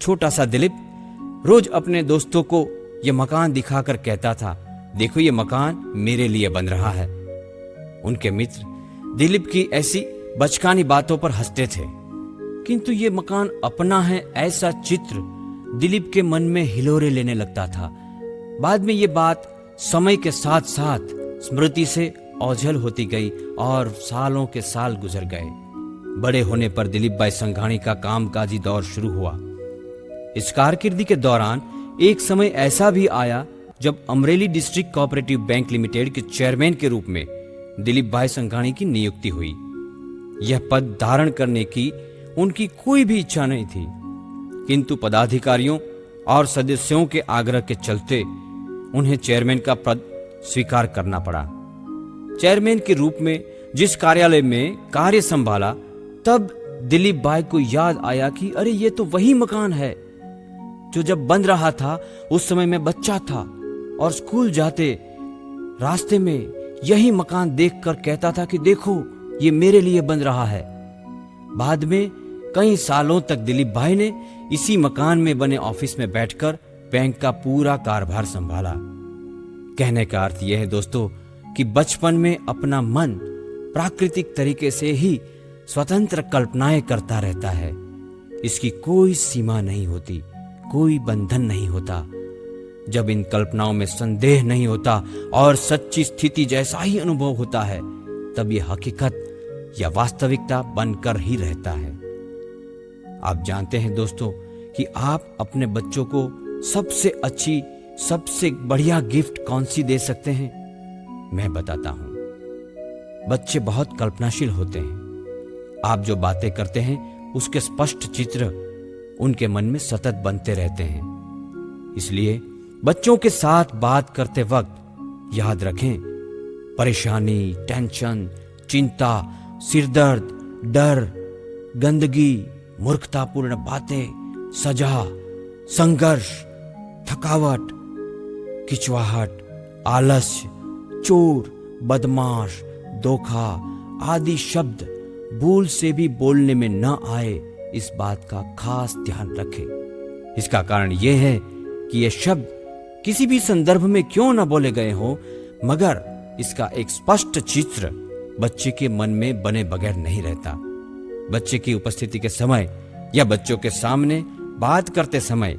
छोटा सा दिलीप रोज अपने दोस्तों को यह मकान दिखाकर कहता था, देखो ये मकान मेरे लिए बन रहा है। उनके मित्र दिलीप की ऐसी बचकानी बातों पर हंसते थे, किंतु ये मकान अपना है ऐसा चित्र दिलीप के मन में हिलोरे लेने लगता था। बाद में ये बात समय के साथ साथ स्मृति से ओझल होती गई और सालों के साल गुजर गए। बड़े होने पर दिलीप भाई संघाणी का कामकाजी दौर शुरू हुआ। इस कारकिर्दी के दौरान एक समय ऐसा भी आया जब Amreli district cooperative bank limited के चेयरमैन के रूप में दिलीप भाई संघाणी की नियुक्ति हुई। यह पद धारण करने की उनकी कोई भी इच्छा नहीं थी, किंतु पदाधिकारियों और सदस्यों के आग्रह के चलते उन्हें चेयरमैन का पद स्वीकार करना पड़ा। चेयरमैन के रूप में जिस कार्यालय में कार्य संभाला, तब दिलीप भाई को याद आया कि अरे ये तो वही मकान है जो जब बन रहा था उस समय मैं बच्चा था और स्कूल जाते रास्ते में यही मकान देखकर कहता था कि देखो ये मेरे लिए बन रहा है। बाद में कई सालों तक दिलीप भाई ने इसी मकान में बने ऑफिस में बैठकर बैंक का पूरा कारभार संभाला। कहने का अर्थ यह है दोस्तों कि बचपन में अपना मन प्राकृतिक तरीके से ही स्वतंत्र कल्पनाएं करता रहता है। इसकी कोई सीमा नहीं होती, कोई बंधन नहीं होता। जब इन कल्पनाओं में संदेह नहीं होता और सच्ची स्थिति जैसा ही अनुभव होता है, तब यह हकीकत या वास्तविकता बनकर ही रहता है। आप जानते हैं दोस्तों कि आप अपने बच्चों को सबसे अच्छी, सबसे बढ़िया गिफ्ट कौन सी दे सकते हैं? मैं बताता हूं। बच्चे बहुत कल्पनाशील होते हैं। आप जो बातें करते हैं उसके स्पष्ट चित्र उनके मन में सतत बनते रहते हैं। इसलिए बच्चों के साथ बात करते वक्त याद रखें, परेशानी, टेंशन, चिंता, सिरदर्द, डर, गंदगी, मूर्खतापूर्ण बातें, सजा, संघर्ष, थकावट, किचवाहट, आलस्य, चोर, बदमाश, धोखा आदि शब्द भूल से भी बोलने में न आए, इस बात का खास ध्यान रखें। इसका कारण यह है कि ये शब्द किसी भी संदर्भ में क्यों न बोले गए हों, मगर इसका एक स्पष्ट चित्र बच्चे के मन में बने बगैर नहीं रहता। बच्चे की उपस्थिति के समय या बच्चों के सामने बात करते समय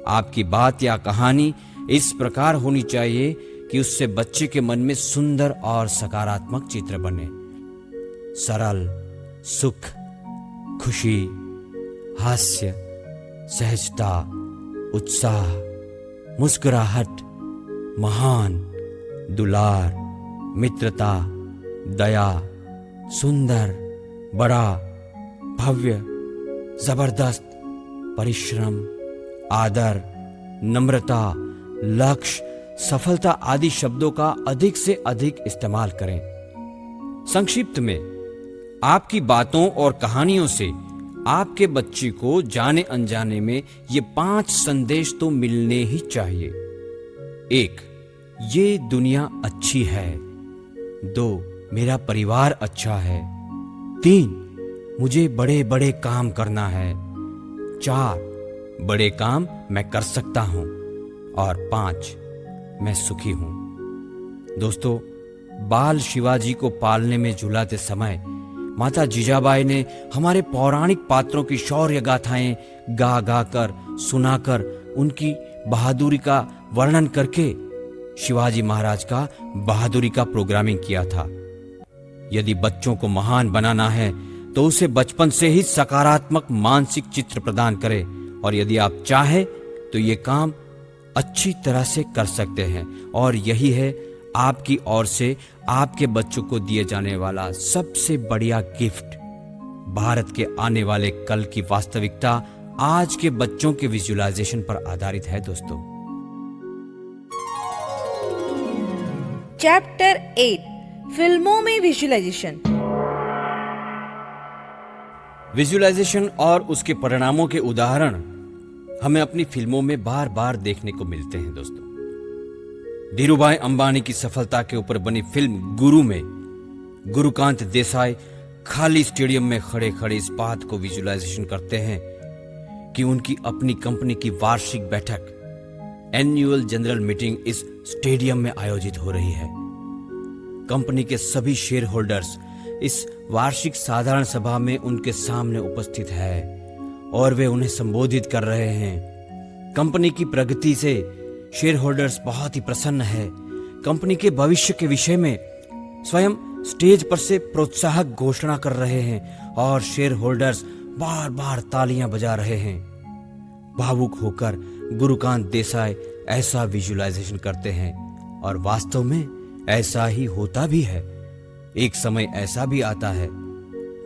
आपकी बात या कहानी इस प्रकार होनी चाहिए कि उससे बच्चे के मन में सुंदर और सकारात्मक चित्र बने। सरल, सुख, खुशी, हास्य, सहजता, उत्साह, मुस्कुराहट, महान, दुलार, मित्रता, दया, सुंदर, बड़ा, भव्य, जबरदस्त, परिश्रम, आदर, नम्रता, लक्ष्य, सफलता आदि शब्दों का अधिक से अधिक इस्तेमाल करें। संक्षिप्त में आपकी बातों और कहानियों से आपके बच्चे को जाने अनजाने में ये 5 संदेश तो मिलने ही चाहिए। 1. ये दुनिया अच्छी है। 2. मेरा परिवार अच्छा है। 3. मुझे बड़े बड़े काम करना है। 4. बड़े काम मैं कर सकता हूं। और 5. मैं सुखी हूं। दोस्तों, बाल शिवाजी को पालने में झुलाते समय माता जीजाबाई ने हमारे पौराणिक पात्रों की शौर्य गाथाएं गा गा कर, सुनाकर, उनकी बहादुरी का वर्णन करके शिवाजी महाराज का बहादुरी का प्रोग्रामिंग किया था। यदि बच्चों को महान बनाना है तो उसे बचपन से ही सकारात्मक मानसिक चित्र प्रदान करें, और यदि आप चाहें तो ये काम अच्छी तरह से कर सकते हैं। और यही है आपकी ओर से आपके बच्चों को दिए जाने वाला सबसे बढ़िया गिफ्ट। भारत के आने वाले कल की वास्तविकता आज के बच्चों के विजुअलाइजेशन पर आधारित है। दोस्तों, चैप्टर 8 फिल्मों में विजुअलाइजेशन। विजुअलाइजेशन और उसके परिणामों के उदाहरण हमें अपनी फिल्मों में बार बार देखने को मिलते हैं। दोस्तों, धीरूभाई अंबानी की सफलता के ऊपर बनी फिल्म गुरु में गुरुकांत देसाई खाली स्टेडियम में खड़े खड़े इस बात को विजुअलाइजेशन करते हैं कि उनकी अपनी कंपनी की वार्षिक बैठक, एनुअल जनरल मीटिंग इस स्टेडियम में आयोजित हो रही है। कंपनी के सभी शेयर होल्डर्स इस वार्षिक साधारण सभा में उनके सामने उपस्थित है और वे उन्हें संबोधित कर रहे हैं। कंपनी की प्रगति से शेयर होल्डर्स बहुत ही प्रसन्न है। कंपनी के भविष्य के विषय में स्वयं स्टेज पर से प्रोत्साहक घोषणा कर रहे हैं और शेयर होल्डर्स बार बार तालियां बजा रहे हैं। भावुक होकर गुरुकांत देसाई ऐसा विजुअलाइजेशन करते हैं और वास्तव में ऐसा ही होता भी है। एक समय ऐसा भी आता है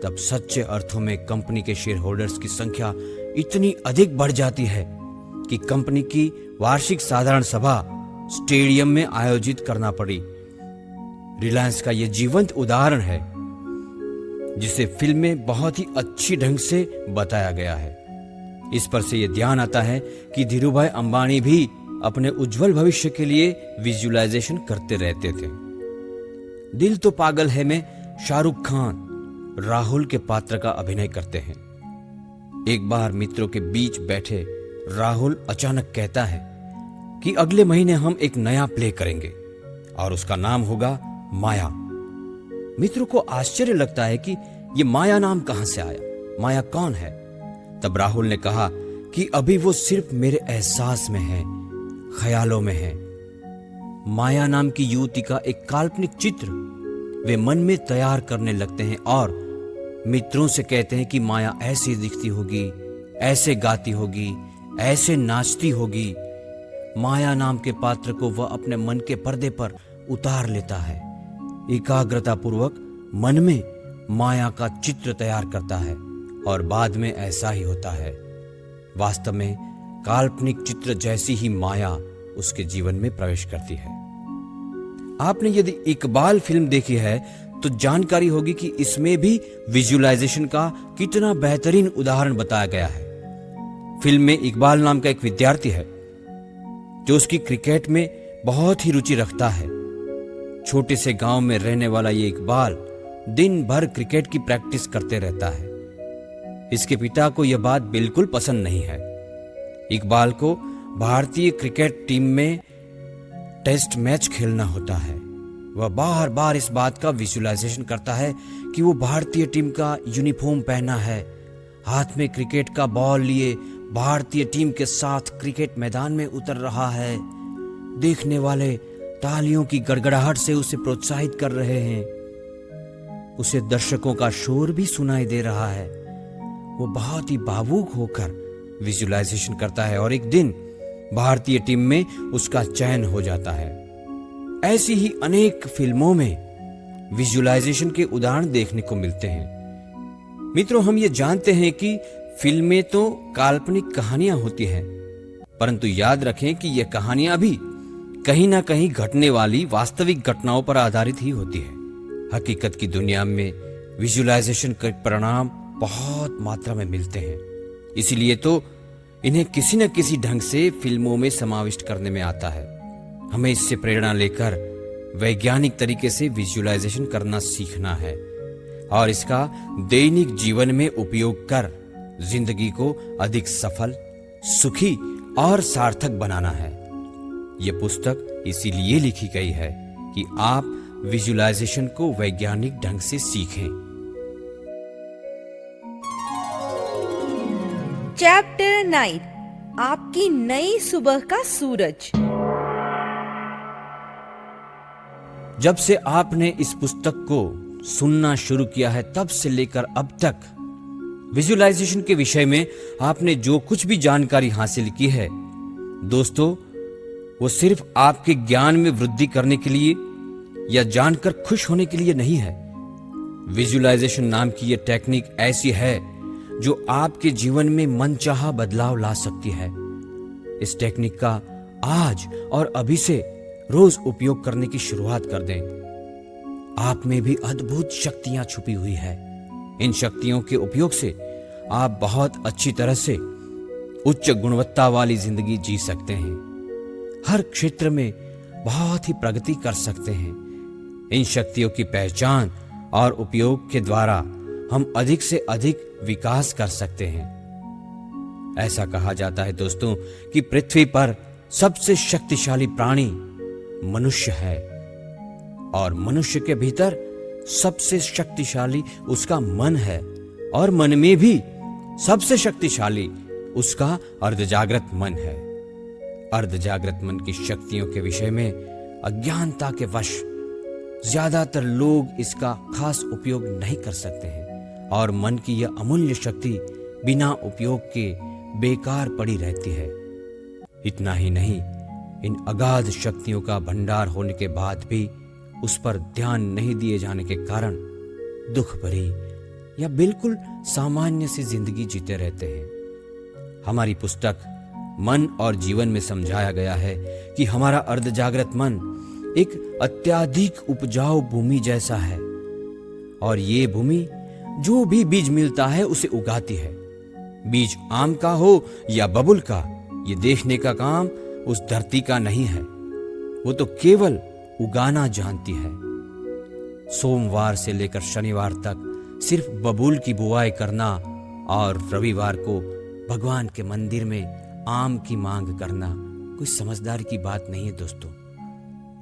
तब सच्चे अर्थों में कंपनी के शेयर होल्डर्स की संख्या इतनी अधिक बढ़ जाती है कि कंपनी की वार्षिक साधारण सभा स्टेडियम में आयोजित करना पड़ी। रिलायंस का यह जीवंत उदाहरण है जिसे फिल्म में बहुत ही अच्छी ढंग से बताया गया है। इस पर से यह ध्यान आता है कि धीरूभाई अंबानी भी अपने उज्जवल भविष्य के लिए विजुअलाइजेशन करते रहते थे। दिल तो पागल है में शाहरुख खान राहुल के पात्र का अभिनय करते हैं। एक बार मित्रों के बीच बैठे राहुल अचानक कहता है कि अगले महीने हम एक नया प्ले करेंगे और उसका नाम होगा माया। मित्रों को आश्चर्य लगता है कि ये माया नाम कहां से आया, माया कौन है? तब राहुल ने कहा कि अभी वो सिर्फ मेरे एहसास में है, ख्यालों में है। माया नाम की युवती का एक काल्पनिक चित्र वे मन में तैयार करने लगते हैं और मित्रों से कहते हैं कि माया ऐसी दिखती होगी, ऐसे गाती होगी, ऐसे नाचती होगी। माया नाम के पात्र को वह अपने मन के पर्दे पर उतार लेता है। एकाग्रता पूर्वक मन में माया का चित्र तैयार करता है और बाद में ऐसा ही होता है। वास्तव में काल्पनिक चित्र जैसी ही माया उसके जीवन में प्रवेश करती है। आपने यदि इकबाल फिल्म देखी है तो जानकारी होगी कि इसमें भी विजुअलाइजेशन का कितना बेहतरीन उदाहरण बताया गया है। फिल्म में इकबाल नाम का एक विद्यार्थी है जो उसकी क्रिकेट में बहुत ही रुचि रखता है। छोटे से गांव में रहने वाला ये इकबाल दिन भर क्रिकेट की प्रैक्टिस करते रहता है। इसके पिता को यह बात बिल्कुल पसंद नहीं है। इकबाल को भारतीय क्रिकेट टीम में टेस्ट मैच खेलना होता है। वह बार बार इस बात का विजुअलाइजेशन करता है कि वो भारतीय टीम का यूनिफॉर्म पहना है, हाथ में क्रिकेट का बॉल लिए भारतीय टीम के साथ क्रिकेट मैदान में उतर रहा है। देखने वाले तालियों की गड़गड़ाहट से उसे प्रोत्साहित कर रहे हैं। उसे दर्शकों का शोर भी सुनाई दे रहा है। वो बहुत ही भावुक होकर विजुअलाइजेशन करता है और एक दिन भारतीय टीम में उसका चयन हो जाता है। ऐसी ही अनेक फिल्मों में विजुअलाइजेशन के उदाहरण देखने को मिलते हैं। मित्रों, हम ये जानते हैं कि फिल्में तो काल्पनिक कहानियां होती हैं, परंतु याद रखें कि यह कहानियां भी कहीं ना कहीं घटने वाली वास्तविक घटनाओं पर आधारित ही होती है। हकीकत की दुनिया में विजुअलाइजेशन के परिणाम बहुत मात्रा में मिलते हैं, इसीलिए तो इन्हें किसी न किसी ढंग से फिल्मों में समाविष्ट करने में आता है। हमें इससे प्रेरणा लेकर वैज्ञानिक तरीके से विजुअलाइजेशन करना सीखना है और इसका दैनिक जीवन में उपयोग कर जिंदगी को अधिक सफल, सुखी और सार्थक बनाना है। यह पुस्तक इसीलिए लिखी गई है कि आप विजुअलाइजेशन को वैज्ञानिक ढंग से सीखें। चैप्टर 9, आपकी नई सुबह का सूरज। जब से आपने इस पुस्तक को सुनना शुरू किया है तब से लेकर अब तक विजुअलाइजेशन के विषय में आपने जो कुछ भी जानकारी हासिल की है दोस्तों, वो सिर्फ आपके ज्ञान में वृद्धि करने के लिए या जानकर खुश होने के लिए नहीं है। विजुअलाइजेशन नाम की यह टेक्निक ऐसी है जो आपके जीवन में मनचाहा बदलाव ला सकती है। इस टेक्निक का आज और अभी से रोज उपयोग करने की शुरुआत कर दें। आप में भी अद्भुत शक्तियां छुपी हुई है। इन शक्तियों के उपयोग से आप बहुत अच्छी तरह से उच्च गुणवत्ता वाली जिंदगी जी सकते हैं। हर क्षेत्र में बहुत ही प्रगति कर सकते हैं। इन शक्तियों की पहचान और उपयोग के द्वारा हम अधिक से अधिक विकास कर सकते हैं। ऐसा कहा जाता है दोस्तों कि पृथ्वी पर सबसे शक्तिशाली प्राणी मनुष्य है और मनुष्य के भीतर सबसे शक्तिशाली उसका मन है और मन में भी सबसे शक्तिशाली उसका अर्धजागृत मन है। अर्धजागृत मन की शक्तियों के विषय में अज्ञानता के वश ज्यादातर लोग इसका खास उपयोग नहीं कर सकते हैं और मन की यह अमूल्य शक्ति बिना उपयोग के बेकार पड़ी रहती है। इतना ही नहीं, इन अगाध शक्तियों का भंडार होने के बाद भी उस पर ध्यान नहीं दिए जाने के कारण दुख भरी या बिल्कुल सामान्य सी जिंदगी जीते रहते हैं। हमारी पुस्तक मन और जीवन में समझाया गया है कि हमारा अर्धजागृत मन एक अत्यधिक उपजाऊ भूमि जैसा है और ये भूमि जो भी बीज मिलता है उसे उगाती है। बीज आम का हो या बबुल का, ये देखने का काम उस धरती का नहीं है, वो तो केवल उगाना जानती है। सोमवार से लेकर शनिवार तक सिर्फ बबूल की बुआई करना और रविवार को भगवान के मंदिर में आम की मांग करना कोई समझदारी की बात नहीं है दोस्तों।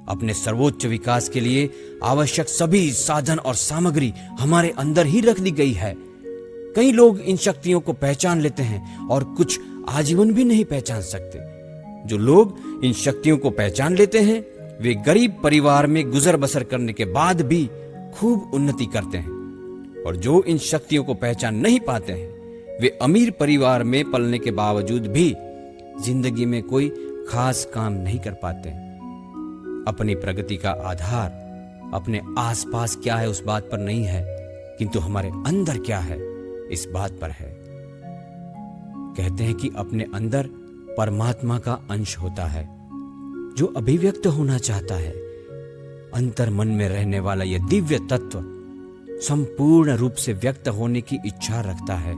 अपने सर्वोच्च विकास के लिए आवश्यक सभी साधन और सामग्री हमारे अंदर ही रख दी गई है। कई लोग इन शक्तियों को पहचान लेते हैं और कुछ आजीवन भी नहीं पहचान सकते। जो लोग इन शक्तियों को पहचान लेते हैं वे गरीब परिवार में गुजर बसर करने के बाद भी खूब उन्नति करते हैं और जो इन शक्तियों को पहचान नहीं पाते हैं वे अमीर परिवार में पलने के बावजूद भी जिंदगी में कोई खास काम नहीं कर पाते हैं। अपनी प्रगति का आधार अपने आसपास क्या है उस बात पर नहीं है, किंतु हमारे अंदर क्या है इस बात पर है। कहते हैं कि अपने अंदर परमात्मा का अंश होता है जो अभिव्यक्त होना चाहता है। अंतर मन में रहने वाला यह दिव्य तत्व संपूर्ण रूप से व्यक्त होने की इच्छा रखता है।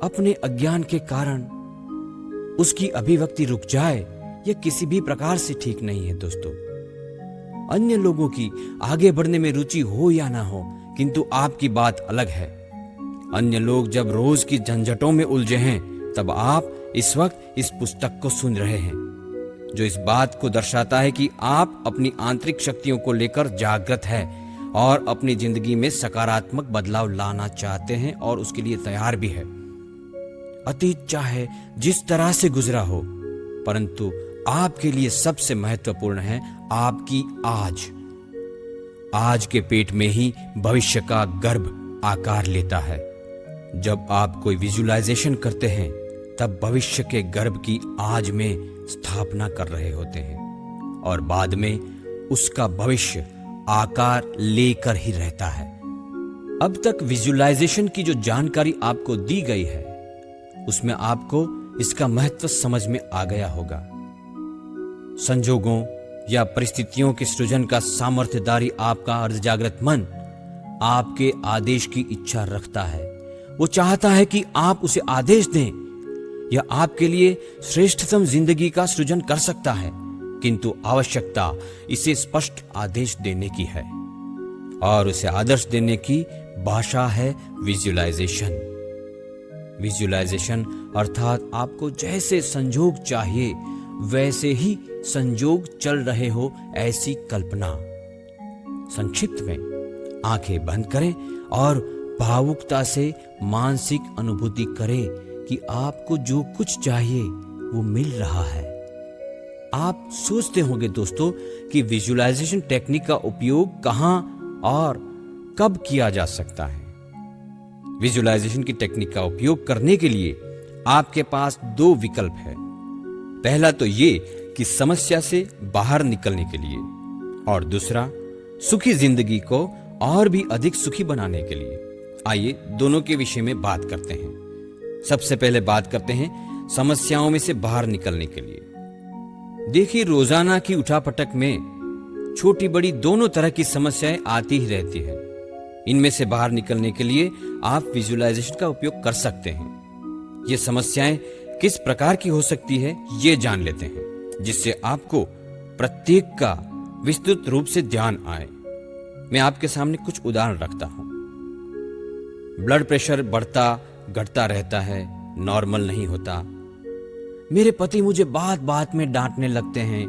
अपने अज्ञान के कारण उसकी अभिव्यक्ति रुक जाए यह किसी भी प्रकार से ठीक नहीं है दोस्तों। अन्य लोगों की आगे बढ़ने में रुचि हो या ना हो, किंतु आपकी बात अलग है। अन्य लोग जब रोज की झंझटों में उलझे हैं तब आप इस वक्त इस पुस्तक को सुन रहे हैं, जो इस बात को दर्शाता है कि आप अपनी आंतरिक शक्तियों को लेकर जागृत है और अपनी जिंदगी में सकारात्मक बदलाव लाना चाहते हैं और उसके लिए तैयार भी है। अतीत चाहे जिस तरह से गुजरा हो, परंतु आपके लिए सबसे महत्वपूर्ण है आपकी आज। आज के पेट में ही भविष्य का गर्भ आकार लेता है। जब आप कोई विजुअलाइजेशन करते हैं तब भविष्य के गर्भ की आज में स्थापना कर रहे होते हैं और बाद में उसका भविष्य आकार लेकर ही रहता है। अब तक विजुअलाइजेशन की जो जानकारी आपको दी गई है उसमें आपको इसका महत्व समझ में आ गया होगा। संजोगों या परिस्थितियों के सृजन का सामर्थ्यधारी आपका अर्धजागृत मन आपके आदेश की इच्छा रखता है। वो चाहता है कि आप उसे आदेश दें। यह आपके लिए श्रेष्ठतम जिंदगी का सृजन कर सकता है, किंतु आवश्यकता इसे स्पष्ट आदेश देने की है और उसे आदर्श देने की भाषा है विजुअलाइजेशन। विजुअलाइजेशन अर्थात आपको जैसे संजोग चाहिए वैसे ही संजोग चल रहे हो ऐसी कल्पना। संक्षिप्त में आंखें बंद करें और भावुकता से मानसिक अनुभूति करें कि आपको जो कुछ चाहिए वो मिल रहा है। आप सोचते होंगे दोस्तों कि विजुअलाइजेशन टेक्निक का उपयोग कहां और कब किया जा सकता है। विजुअलाइजेशन की टेक्निक का उपयोग करने के लिए आपके पास दो विकल्प है। पहला तो ये कि समस्या से बाहर निकलने के लिए, और दूसरा सुखी जिंदगी को और भी अधिक सुखी बनाने के लिए। आइए दोनों के विषय में बात करते हैं। सबसे पहले बात करते हैं समस्याओं में से बाहर निकलने के लिए। देखिए, रोजाना की उठापटक में छोटी बड़ी दोनों तरह की समस्याएं आती ही रहती है। इनमें से बाहर निकलने के लिए आप विजुअलाइजेशन का उपयोग कर सकते हैं। ये समस्याएं किस प्रकार की हो सकती है ये जान लेते हैं, जिससे आपको प्रत्येक का विस्तृत रूप से ध्यान आए। मैं आपके सामने कुछ उदाहरण रखता हूं। ब्लड प्रेशर बढ़ता घटता रहता है, नॉर्मल नहीं होता। मेरे पति मुझे बात बात में डांटने लगते हैं।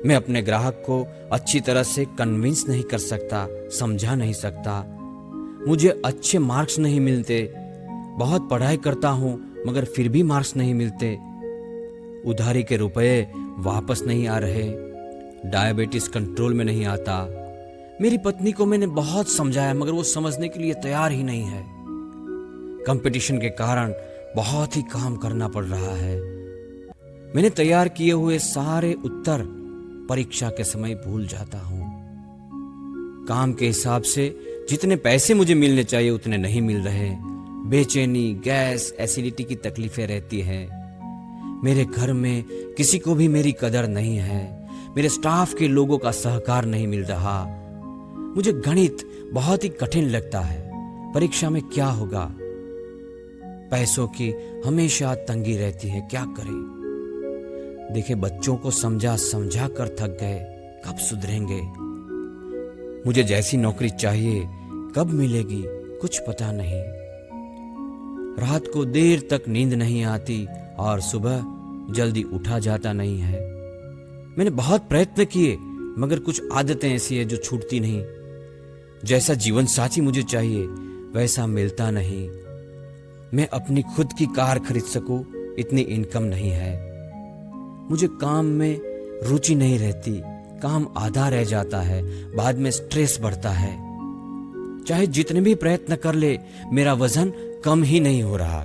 मैं अपने ग्राहक को अच्छी तरह से कन्विंस नहीं कर सकता, समझा नहीं सकता। मुझे अच्छे मार्क्स नहीं मिलते। बहुत पढ़ाई करता हूं मगर फिर भी मार्क्स नहीं मिलते। उधारी के रुपए वापस नहीं आ रहे। डायबिटीज कंट्रोल में नहीं आता। मेरी पत्नी को मैंने बहुत समझाया मगर वो समझने के लिए तैयार ही नहीं है। कंपटीशन के कारण बहुत ही काम करना पड़ रहा है। मैंने तैयार किए हुए सारे उत्तर परीक्षा के समय भूल जाता हूं। काम के हिसाब से जितने पैसे मुझे मिलने चाहिए उतने नहीं मिल रहे। बेचैनी, गैस, एसिडिटी की तकलीफें रहती हैं। मेरे घर में किसी को भी मेरी कदर नहीं है। मेरे स्टाफ के लोगों का सहकार नहीं मिल रहा। मुझे गणित बहुत ही कठिन लगता है। परीक्षा में क्या होगा? पैसों की हमेशा तंगी रहती है, क्या करें? देखे, बच्चों को समझा समझा कर थक गए, कब सुधरेंगे? मुझे जैसी नौकरी चाहिए कब मिलेगी, कुछ पता नहीं। रात को देर तक नींद नहीं आती और सुबह जल्दी उठा जाता नहीं है। मैंने बहुत प्रयत्न किए मगर कुछ आदतें ऐसी है जो छूटती नहीं। जैसा जीवन साथी मुझे चाहिए वैसा मिलता नहीं। मैं अपनी खुद की कार खरीद सकूं इतनी इनकम नहीं है। मुझे काम में रुचि नहीं रहती। काम आधा रह जाता है, बाद में स्ट्रेस बढ़ता है। चाहे जितने भी प्रयत्न कर ले मेरा वजन कम ही नहीं हो रहा।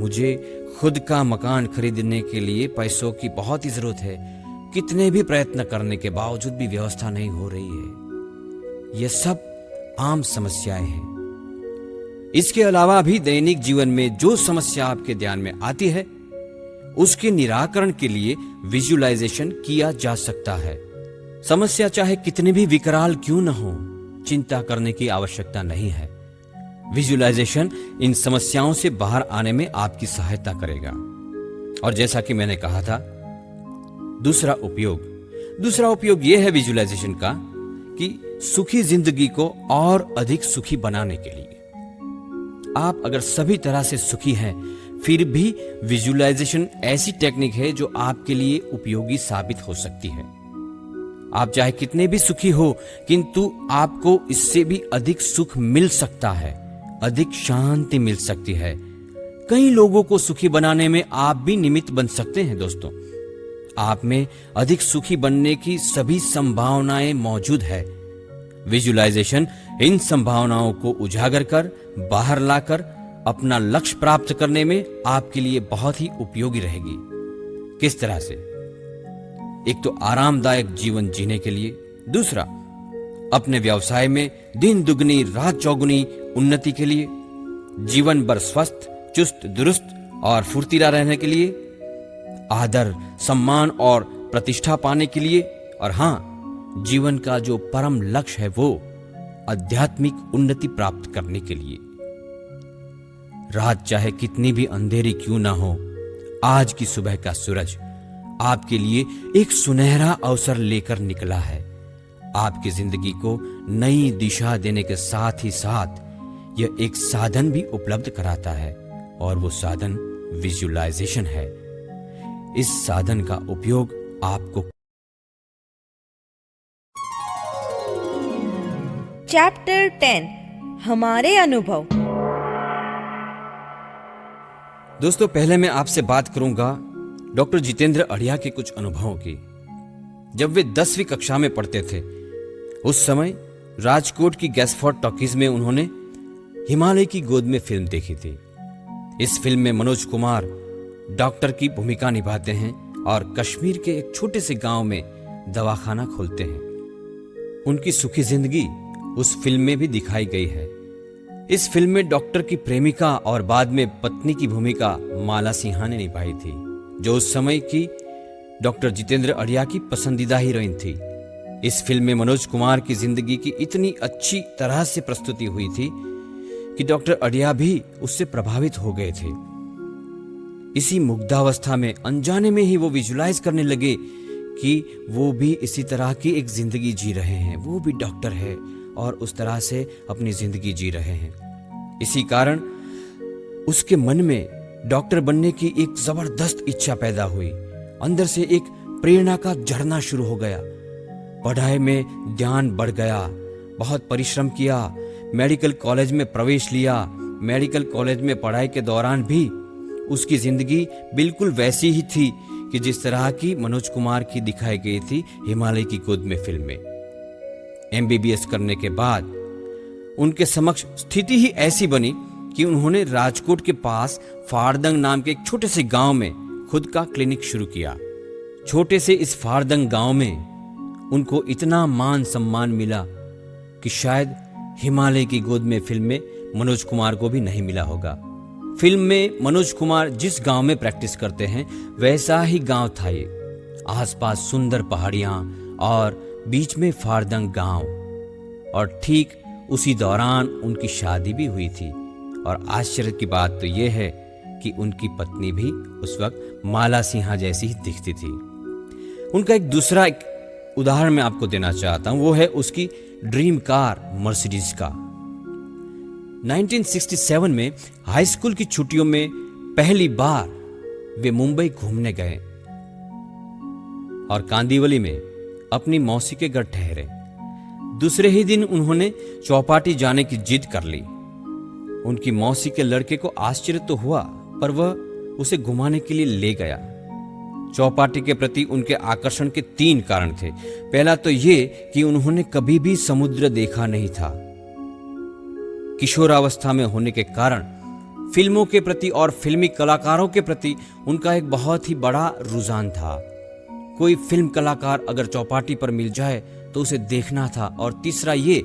मुझे खुद का मकान खरीदने के लिए पैसों की बहुत ही जरूरत है। कितने भी प्रयत्न करने के बावजूद भी व्यवस्था नहीं हो रही है। यह सब आम समस्याएं हैं। इसके अलावा भी दैनिक जीवन में जो समस्या आपके ध्यान में आती है उसके निराकरण के लिए विजुअलाइजेशन किया जा सकता है। समस्या चाहे कितनी भी विकराल क्यों न हो, चिंता करने की आवश्यकता नहीं है। विजुअलाइजेशन इन समस्याओं से बाहर आने में आपकी सहायता करेगा। और जैसा कि मैंने कहा था, दूसरा उपयोग यह है विजुअलाइजेशन का कि सुखी जिंदगी को और अधिक सुखी बनाने के लिए। आप अगर सभी तरह से सुखी हैं फिर भी विजुअलाइजेशन ऐसी टेक्निक है जो आपके लिए उपयोगी साबित हो सकती है। आप चाहे कितने भी सुखी हो किंतु आपको इससे भी अधिक सुख मिल सकता है, अधिक शांति मिल सकती है। कई लोगों को सुखी बनाने में आप भी निमित्त बन सकते हैं। दोस्तों, आप में अधिक सुखी बनने की सभी संभावनाएं मौजूद है। विजुअलाइजेशन इन संभावनाओं को उजागर कर बाहर लाकर अपना लक्ष्य प्राप्त करने में आपके लिए बहुत ही उपयोगी रहेगी। किस तरह से? एक तो आरामदायक जीवन जीने के लिए, दूसरा अपने व्यवसाय में दिन दुगनी रात चौगुनी उन्नति के लिए, जीवन भर स्वस्थ, चुस्त दुरुस्त और फुर्तीला रहने के लिए, आदर, सम्मान और प्रतिष्ठा पाने के लिए, और हां, जीवन का जो परम लक्ष्य है वो आध्यात्मिक उन्नति प्राप्त करने के लिए। रात चाहे कितनी भी अंधेरी क्यों ना हो, आज की सुबह का सूरज आपके लिए एक सुनहरा अवसर लेकर निकला है। आपकी जिंदगी को नई दिशा देने के साथ ही साथ यह एक साधन भी उपलब्ध कराता है और वो साधन विजुअलाइजेशन है। इस साधन का उपयोग आपको चैप्टर 10 हमारे अनुभव। दोस्तों, पहले मैं आपसे बात करूंगा डॉक्टर जितेंद्र अढ़िया के कुछ अनुभवों की। जब वे 10वीं कक्षा में पढ़ते थे उस समय राजकोट की गैसफोर्ड टॉकीज में उन्होंने हिमालय की गोद में फिल्म देखी थी। इस फिल्म में मनोज कुमार डॉक्टर की भूमिका निभाते हैं और कश्मीर के एक छोटे से गांव में दवाखाना खोलते हैं। उनकी सुखी जिंदगी उस फिल्म में भी दिखाई गई है। इस फिल्म में डॉक्टर की प्रेमिका और बाद में पत्नी की भूमिका माला सिन्हा ने निभाई थी, जो उस समय की डॉक्टर जितेंद्र अढ़िया की पसंदीदा हीरोइन थी। इस फिल्म में मनोज कुमार की जिंदगी की इतनी अच्छी तरह से प्रस्तुति हुई थी कि डॉक्टर अढ़िया भी उससे प्रभावित हो गए थे। इसी मुग्धावस्था में अनजाने में ही वो विजुलाइज करने लगे कि वो भी इसी तरह की एक जिंदगी जी रहे हैं, वो भी डॉक्टर है और उस तरह से अपनी जिंदगी जी रहे हैं। इसी कारण उसके मन में डॉक्टर बनने की एक जबरदस्त इच्छा पैदा हुई। अंदर से एक प्रेरणा का झरना शुरू हो गया। पढ़ाई में ध्यान बढ़ गया, बहुत परिश्रम किया, मेडिकल कॉलेज में प्रवेश लिया। मेडिकल कॉलेज में पढ़ाई के दौरान भी उसकी जिंदगी बिल्कुल वैसी ही थी कि जिस तरह की मनोज कुमार की दिखाई गई थी हिमालय की गोद में फिल्म में। MBBS करने के बाद उनके समक्ष स्थिति ही ऐसी बनी कि उन्होंने राजकोट के पास फारदंग नाम के एक छोटे से गांव में खुद का क्लिनिक शुरू किया। छोटे से इस फारदंग गांव में उनको इतना मान सम्मान मिला कि शायद हिमालय की गोद में फिल्म में मनोज कुमार को भी नहीं मिला होगा। फिल्म में मनोज कुमार जिस गांव में प्रैक्टिस करते हैं वैसा ही गांव था ये। आसपास सुंदर पहाड़ियां और बीच में फारदंग गांव। और ठीक उसी दौरान उनकी शादी भी हुई थी। और आश्चर्य की बात तो यह है कि उनकी पत्नी भी उस वक्त माला सिन्हा जैसी ही दिखती थी। उनका एक दूसरा उदाहरण मैं आपको देना चाहता हूं, वो है उसकी ड्रीम कार मर्सिडीज का। 1967 में हाई स्कूल की छुट्टियों में पहली बार वे मुंबई घूमने गए और कांदिवली में अपनी मौसी के घर ठहरे। दूसरे ही दिन उन्होंने चौपाटी जाने की जिद कर ली। उनकी मौसी के लड़के को आश्चर्य तो हुआ, पर वह उसे घुमाने के लिए ले गया। चौपाटी के प्रति उनके आकर्षण के 3 कारण थे। पहला तो ये कि उन्होंने कभी भी समुद्र देखा नहीं था। किशोरावस्था में होने के कारण फिल्मों के प्रति और फिल्मी कलाकारों के प्रति उनका एक बहुत ही बड़ा रुझान था। कोई फिल्म कलाकार अगर चौपाटी पर मिल जाए तो उसे देखना था। और तीसरा ये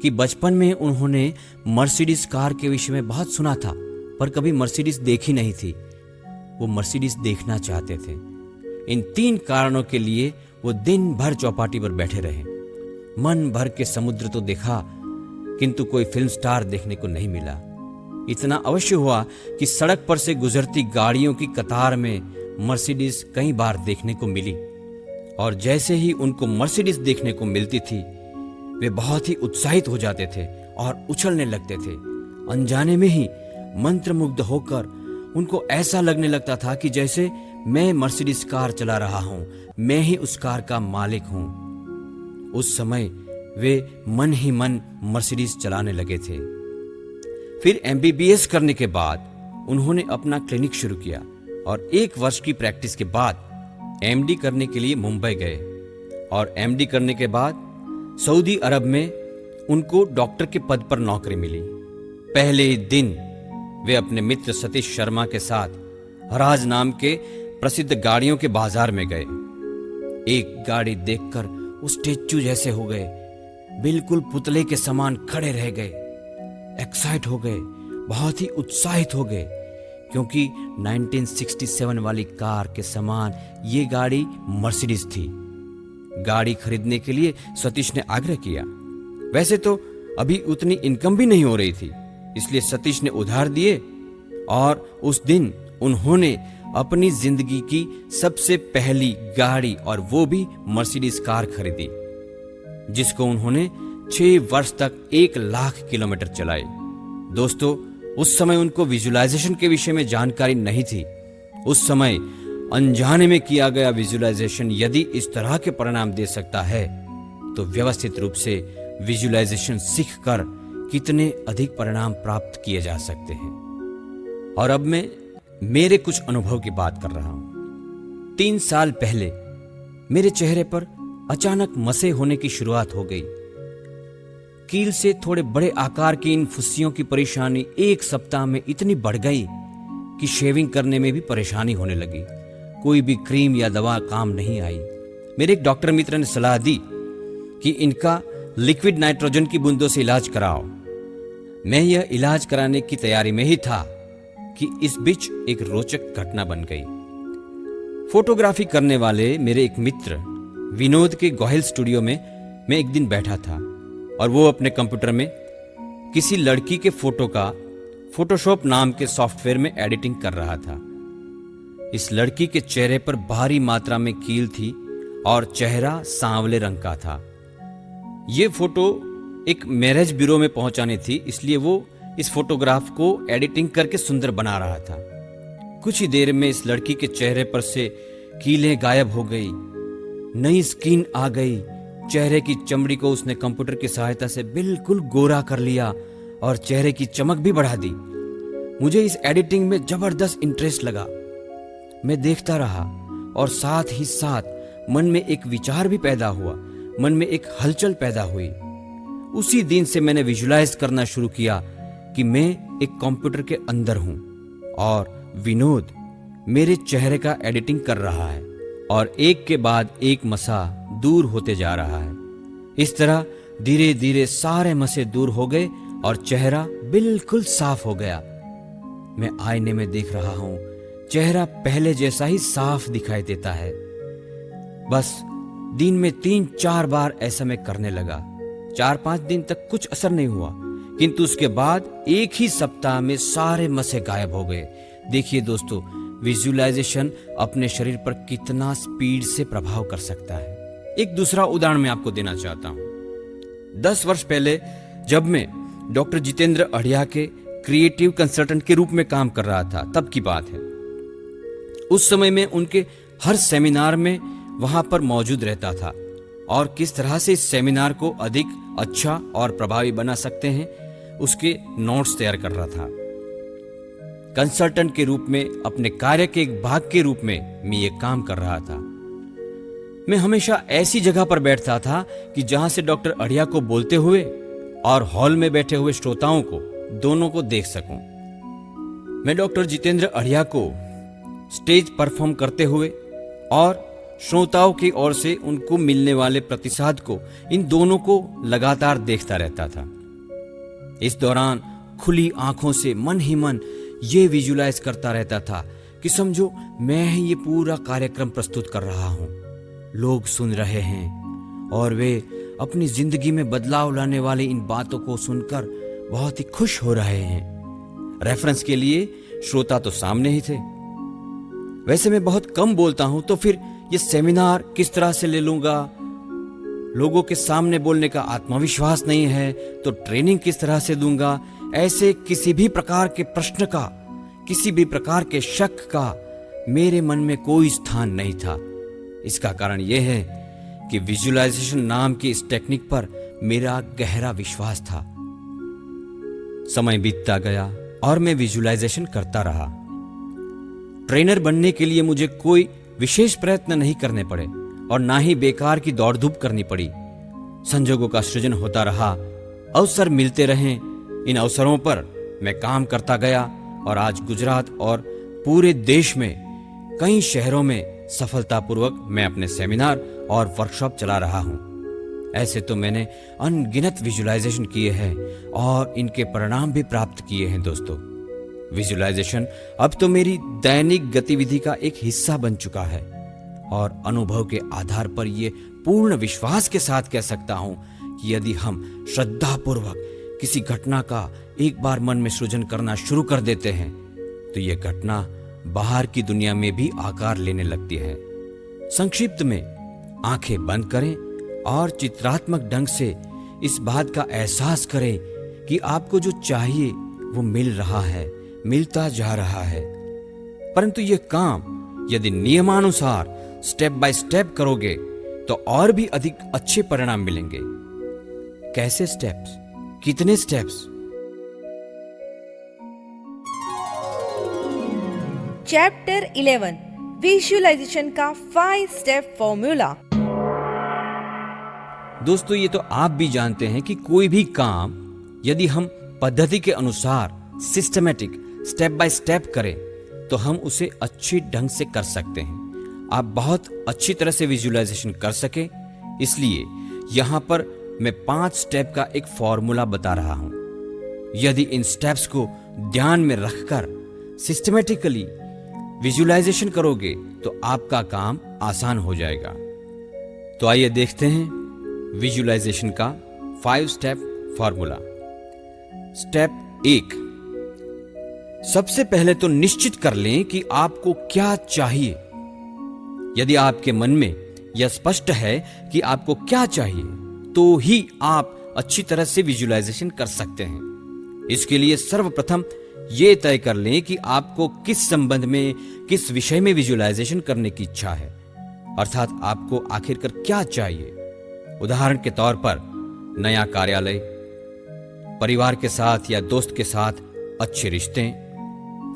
कि बचपन में उन्होंने मर्सिडीज कार के विषय में बहुत सुना था, पर कभी मर्सिडीज देखी नहीं थी। वो मर्सिडीज देखना चाहते थे। इन 3 कारणों के लिए वो दिन भर चौपाटी पर बैठे रहे। मन भर के समुद्र तो देखा, किंतु कोई फिल्म स्टार देखने को नहीं मिला। इतना अवश्य हुआ कि सड़क पर से गुजरती गाड़ियों की कतार में मर्सिडीज कई बार देखने को मिली। और जैसे ही उनको मर्सिडीज देखने को मिलती थी, वे बहुत ही उत्साहित हो जाते थे और उछलने लगते थे। अनजाने में ही मंत्रमुग्ध होकर उनको ऐसा लगने लगता था कि जैसे मैं मर्सिडीज कार चला रहा हूं, मैं ही उस कार का मालिक हूं। उस समय वे मन ही मन मर्सिडीज चलाने लगे थे। फिर MBBS करने के बाद उन्होंने अपना क्लिनिक शुरू किया और 1 वर्ष की प्रैक्टिस के बाद MD करने के लिए मुंबई गए। और MD करने के बाद सऊदी अरब में उनको डॉक्टर के पद पर नौकरी मिली। पहले ही दिन वे अपने मित्र सतीश शर्मा के साथ हराज नाम के प्रसिद्ध गाड़ियों के बाजार में गए। एक गाड़ी देखकर वो स्टैच्यू जैसे हो गए, बिल्कुल पुतले के समान खड़े रह गए, एक्साइट हो गए, बहुत ही उत्साहित हो गए, क्योंकि 1967 वाली कार के समान ये गाड़ी मर्सिडीज थी। गाड़ी खरीदने के लिए सतीश ने आग्रह किया। वैसे तो अभी उतनी इनकम भी नहीं हो रही थी, इसलिए सतीश ने उधार दिए और उस दिन उन्होंने अपनी जिंदगी की सबसे पहली गाड़ी और वो भी मर्सिडीज कार खरीदी, जिसको उन्होंने 6 वर्ष तक 1 लाख किलोमीटर चलाई। दोस्तों, उस समय उनको विजुअलाइजेशन के विषय में जानकारी नहीं थी। उस समय अनजाने में किया गया विजुअलाइजेशन यदि इस तरह के परिणाम दे सकता है, तो व्यवस्थित रूप से विजुअलाइजेशन सीखकर कितने अधिक परिणाम प्राप्त किए जा सकते हैं। और अब मैं मेरे कुछ अनुभव की बात कर रहा हूं। 3 साल पहले मेरे चेहरे पर अचानक मसे होने की शुरुआत हो गई। कील से थोड़े बड़े आकार की इन फुस्सियों की परेशानी 1 सप्ताह में इतनी बढ़ गई कि शेविंग करने में भी परेशानी होने लगी। कोई भी क्रीम या दवा काम नहीं आई। मेरे एक डॉक्टर मित्र ने सलाह दी कि इनका लिक्विड नाइट्रोजन की बूंदों से इलाज कराओ। मैं यह इलाज कराने की तैयारी में ही था कि इस बीच एक रोचक घटना बन गई। फोटोग्राफी करने वाले मेरे एक मित्र विनोद के गोहिल स्टूडियो में मैं एक दिन बैठा था और वो अपने कंप्यूटर में किसी लड़की के फोटो का फोटोशॉप नाम के सॉफ्टवेयर में एडिटिंग कर रहा था। इस लड़की के चेहरे पर भारी मात्रा में कील थी और चेहरा सांवले रंग का था। ये फोटो एक मैरिज ब्यूरो में पहुंचानी थी, इसलिए वो इस फोटोग्राफ को एडिटिंग करके सुंदर बना रहा था। कुछ ही देर में इस लड़की के चेहरे पर से कीलें गायब हो गई, नई स्किन आ गई, चेहरे की चमड़ी को उसने कंप्यूटर की सहायता से बिल्कुल गोरा कर लिया और चेहरे की चमक भी बढ़ा दी। मुझे इस एडिटिंग में जबरदस्त इंटरेस्ट लगा। मैं देखता रहा और साथ ही साथ मन में एक विचार भी पैदा हुआ, मन में एक हलचल पैदा हुई। उसी दिन से मैंने विजुलाइज करना शुरू किया कि मैं एक कंप्यूटर के अंदर हूं और विनोद मेरे चेहरे का एडिटिंग कर रहा है और एक के बाद एक मसा दूर होते जा रहा है। इस तरह धीरे धीरे सारे मसे दूर हो गए और चेहरा बिल्कुल साफ हो गया। मैं आईने में देख रहा हूं, चेहरा पहले जैसा ही साफ दिखाई देता है। बस दिन में 3-4 बार ऐसा मैं करने लगा। 4-5 दिन तक कुछ असर नहीं हुआ, किंतु उसके बाद एक ही सप्ताह में सारे मसे गायब हो गए। देखिए दोस्तों, विजुअलाइजेशन अपने शरीर पर कितना स्पीड से प्रभाव कर सकता है। एक दूसरा उदाहरण मैं आपको देना चाहता हूं। 10 वर्ष पहले जब मैं डॉक्टर जितेंद्र अढ़िया के क्रिएटिव कंसल्टेंट के रूप में काम कर रहा था, तब की बात है। उस समय में उनके हर सेमिनार में वहां पर मौजूद रहता था और किस तरह से इस सेमिनार को अधिक अच्छा और प्रभावी बना सकते हैं उसके नोट्स तैयार कर रहा था। कंसल्टेंट के रूप में अपने कार्य के एक भाग के रूप में मैं ये काम कर रहा था। मैं हमेशा ऐसी जगह पर बैठता था कि जहां से डॉक्टर अढ़िया को बोलते हुए और हॉल में बैठे हुए श्रोताओं को दोनों को देख सकूं। मैं डॉक्टर जितेंद्र अढ़िया को स्टेज परफॉर्म करते हुए और श्रोताओं की ओर से उनको मिलने वाले प्रतिसाद को, इन दोनों को लगातार देखता रहता था। इस दौरान खुली आंखों से मन ही मन ये विजुलाइज करता रहता था कि समझो मैं ही ये पूरा कार्यक्रम प्रस्तुत कर रहा हूं, लोग सुन रहे हैं और वे अपनी जिंदगी में बदलाव लाने वाली इन बातों को सुनकर बहुत ही खुश हो रहे हैं। रेफरेंस के लिए श्रोता तो सामने ही थे। वैसे मैं बहुत कम बोलता हूं, तो फिर ये सेमिनार किस तरह से ले लूंगा? लोगों के सामने बोलने का आत्मविश्वास नहीं है तो ट्रेनिंग किस तरह से दूंगा? ऐसे किसी भी प्रकार के प्रश्न का, किसी भी प्रकार के शक का मेरे मन में कोई स्थान नहीं था। इसका कारण यह है कि विजुअलाइजेशन नाम की इस टेक्निक पर मेरा गहरा विश्वास था। समय बीतता गया और मैं विजुअलाइजेशन करता रहा। ट्रेनर बनने के लिए मुझे कोई विशेष प्रयत्न नहीं करने पड़े और ना ही बेकार की दौड़ धूप करनी पड़ी। संजोगों का सृजन होता रहा, अवसर मिलते रहे। इन अवसरों पर मैं काम करता गया और आज गुजरात और पूरे देश में कई शहरों में सफलतापूर्वक मैं अपने सेमिनार और वर्कशॉप चला रहा हूं। ऐसे तो मैंने अनगिनत विजुअलाइजेशन किए हैं और इनके परिणाम भी प्राप्त किए हैं दोस्तों। विजुअलाइजेशन अब तो मेरी दैनिक गतिविधि का एक हिस्सा बन चुका है और अनुभव के आधार पर यह पूर्ण विश्वास के साथ कह सकता हूं कि यदि हम श्रद्धापूर्वक किसी घटना का एक बार मन में सृजन करना शुरू कर देते हैं तो यह घटना बाहर की दुनिया में भी आकार लेने लगती है। संक्षिप्त में आंखें बंद करें और चित्रात्मक ढंग से इस बात का एहसास करें कि आपको जो चाहिए वो मिल रहा है, मिलता जा रहा है। परंतु यह काम यदि नियमानुसार स्टेप बाय स्टेप करोगे तो और भी अधिक अच्छे परिणाम मिलेंगे। कैसे स्टेप्स? कितने स्टेप्स? चैप्टर 11 विजुअलाइजेशन का 5 स्टेप फॉर्मूला। दोस्तों, ये तो आप भी जानते हैं कि कोई भी काम यदि हम पद्धति के अनुसार सिस्टमैटिक स्टेप बाय स्टेप करें तो हम उसे अच्छी ढंग से कर सकते हैं। आप बहुत अच्छी तरह से विजुअलाइजेशन कर सके, इसलिए यहां पर मैं 5 स्टेप का एक फॉर्मूला बता रहा हूं। यदि इन स्टेप्स को ध्यान में रखकर सिस्टमैटिकली विजुअलाइजेशन करोगे तो आपका काम आसान हो जाएगा। तो आइए देखते हैं विजुअलाइजेशन का 5 स्टेप फॉर्मूला। स्टेप 1, सबसे पहले तो निश्चित कर लें कि आपको क्या चाहिए। यदि आपके मन में यह स्पष्ट है कि आपको क्या चाहिए तो ही आप अच्छी तरह से विजुअलाइजेशन कर सकते हैं। इसके लिए सर्वप्रथम ये तय कर लें कि आपको किस संबंध में, किस विषय में विजुअलाइजेशन करने की इच्छा है, अर्थात आपको आखिरकार क्या चाहिए। उदाहरण के तौर पर नया कार्यालय, परिवार के साथ या दोस्त के साथ अच्छे रिश्ते,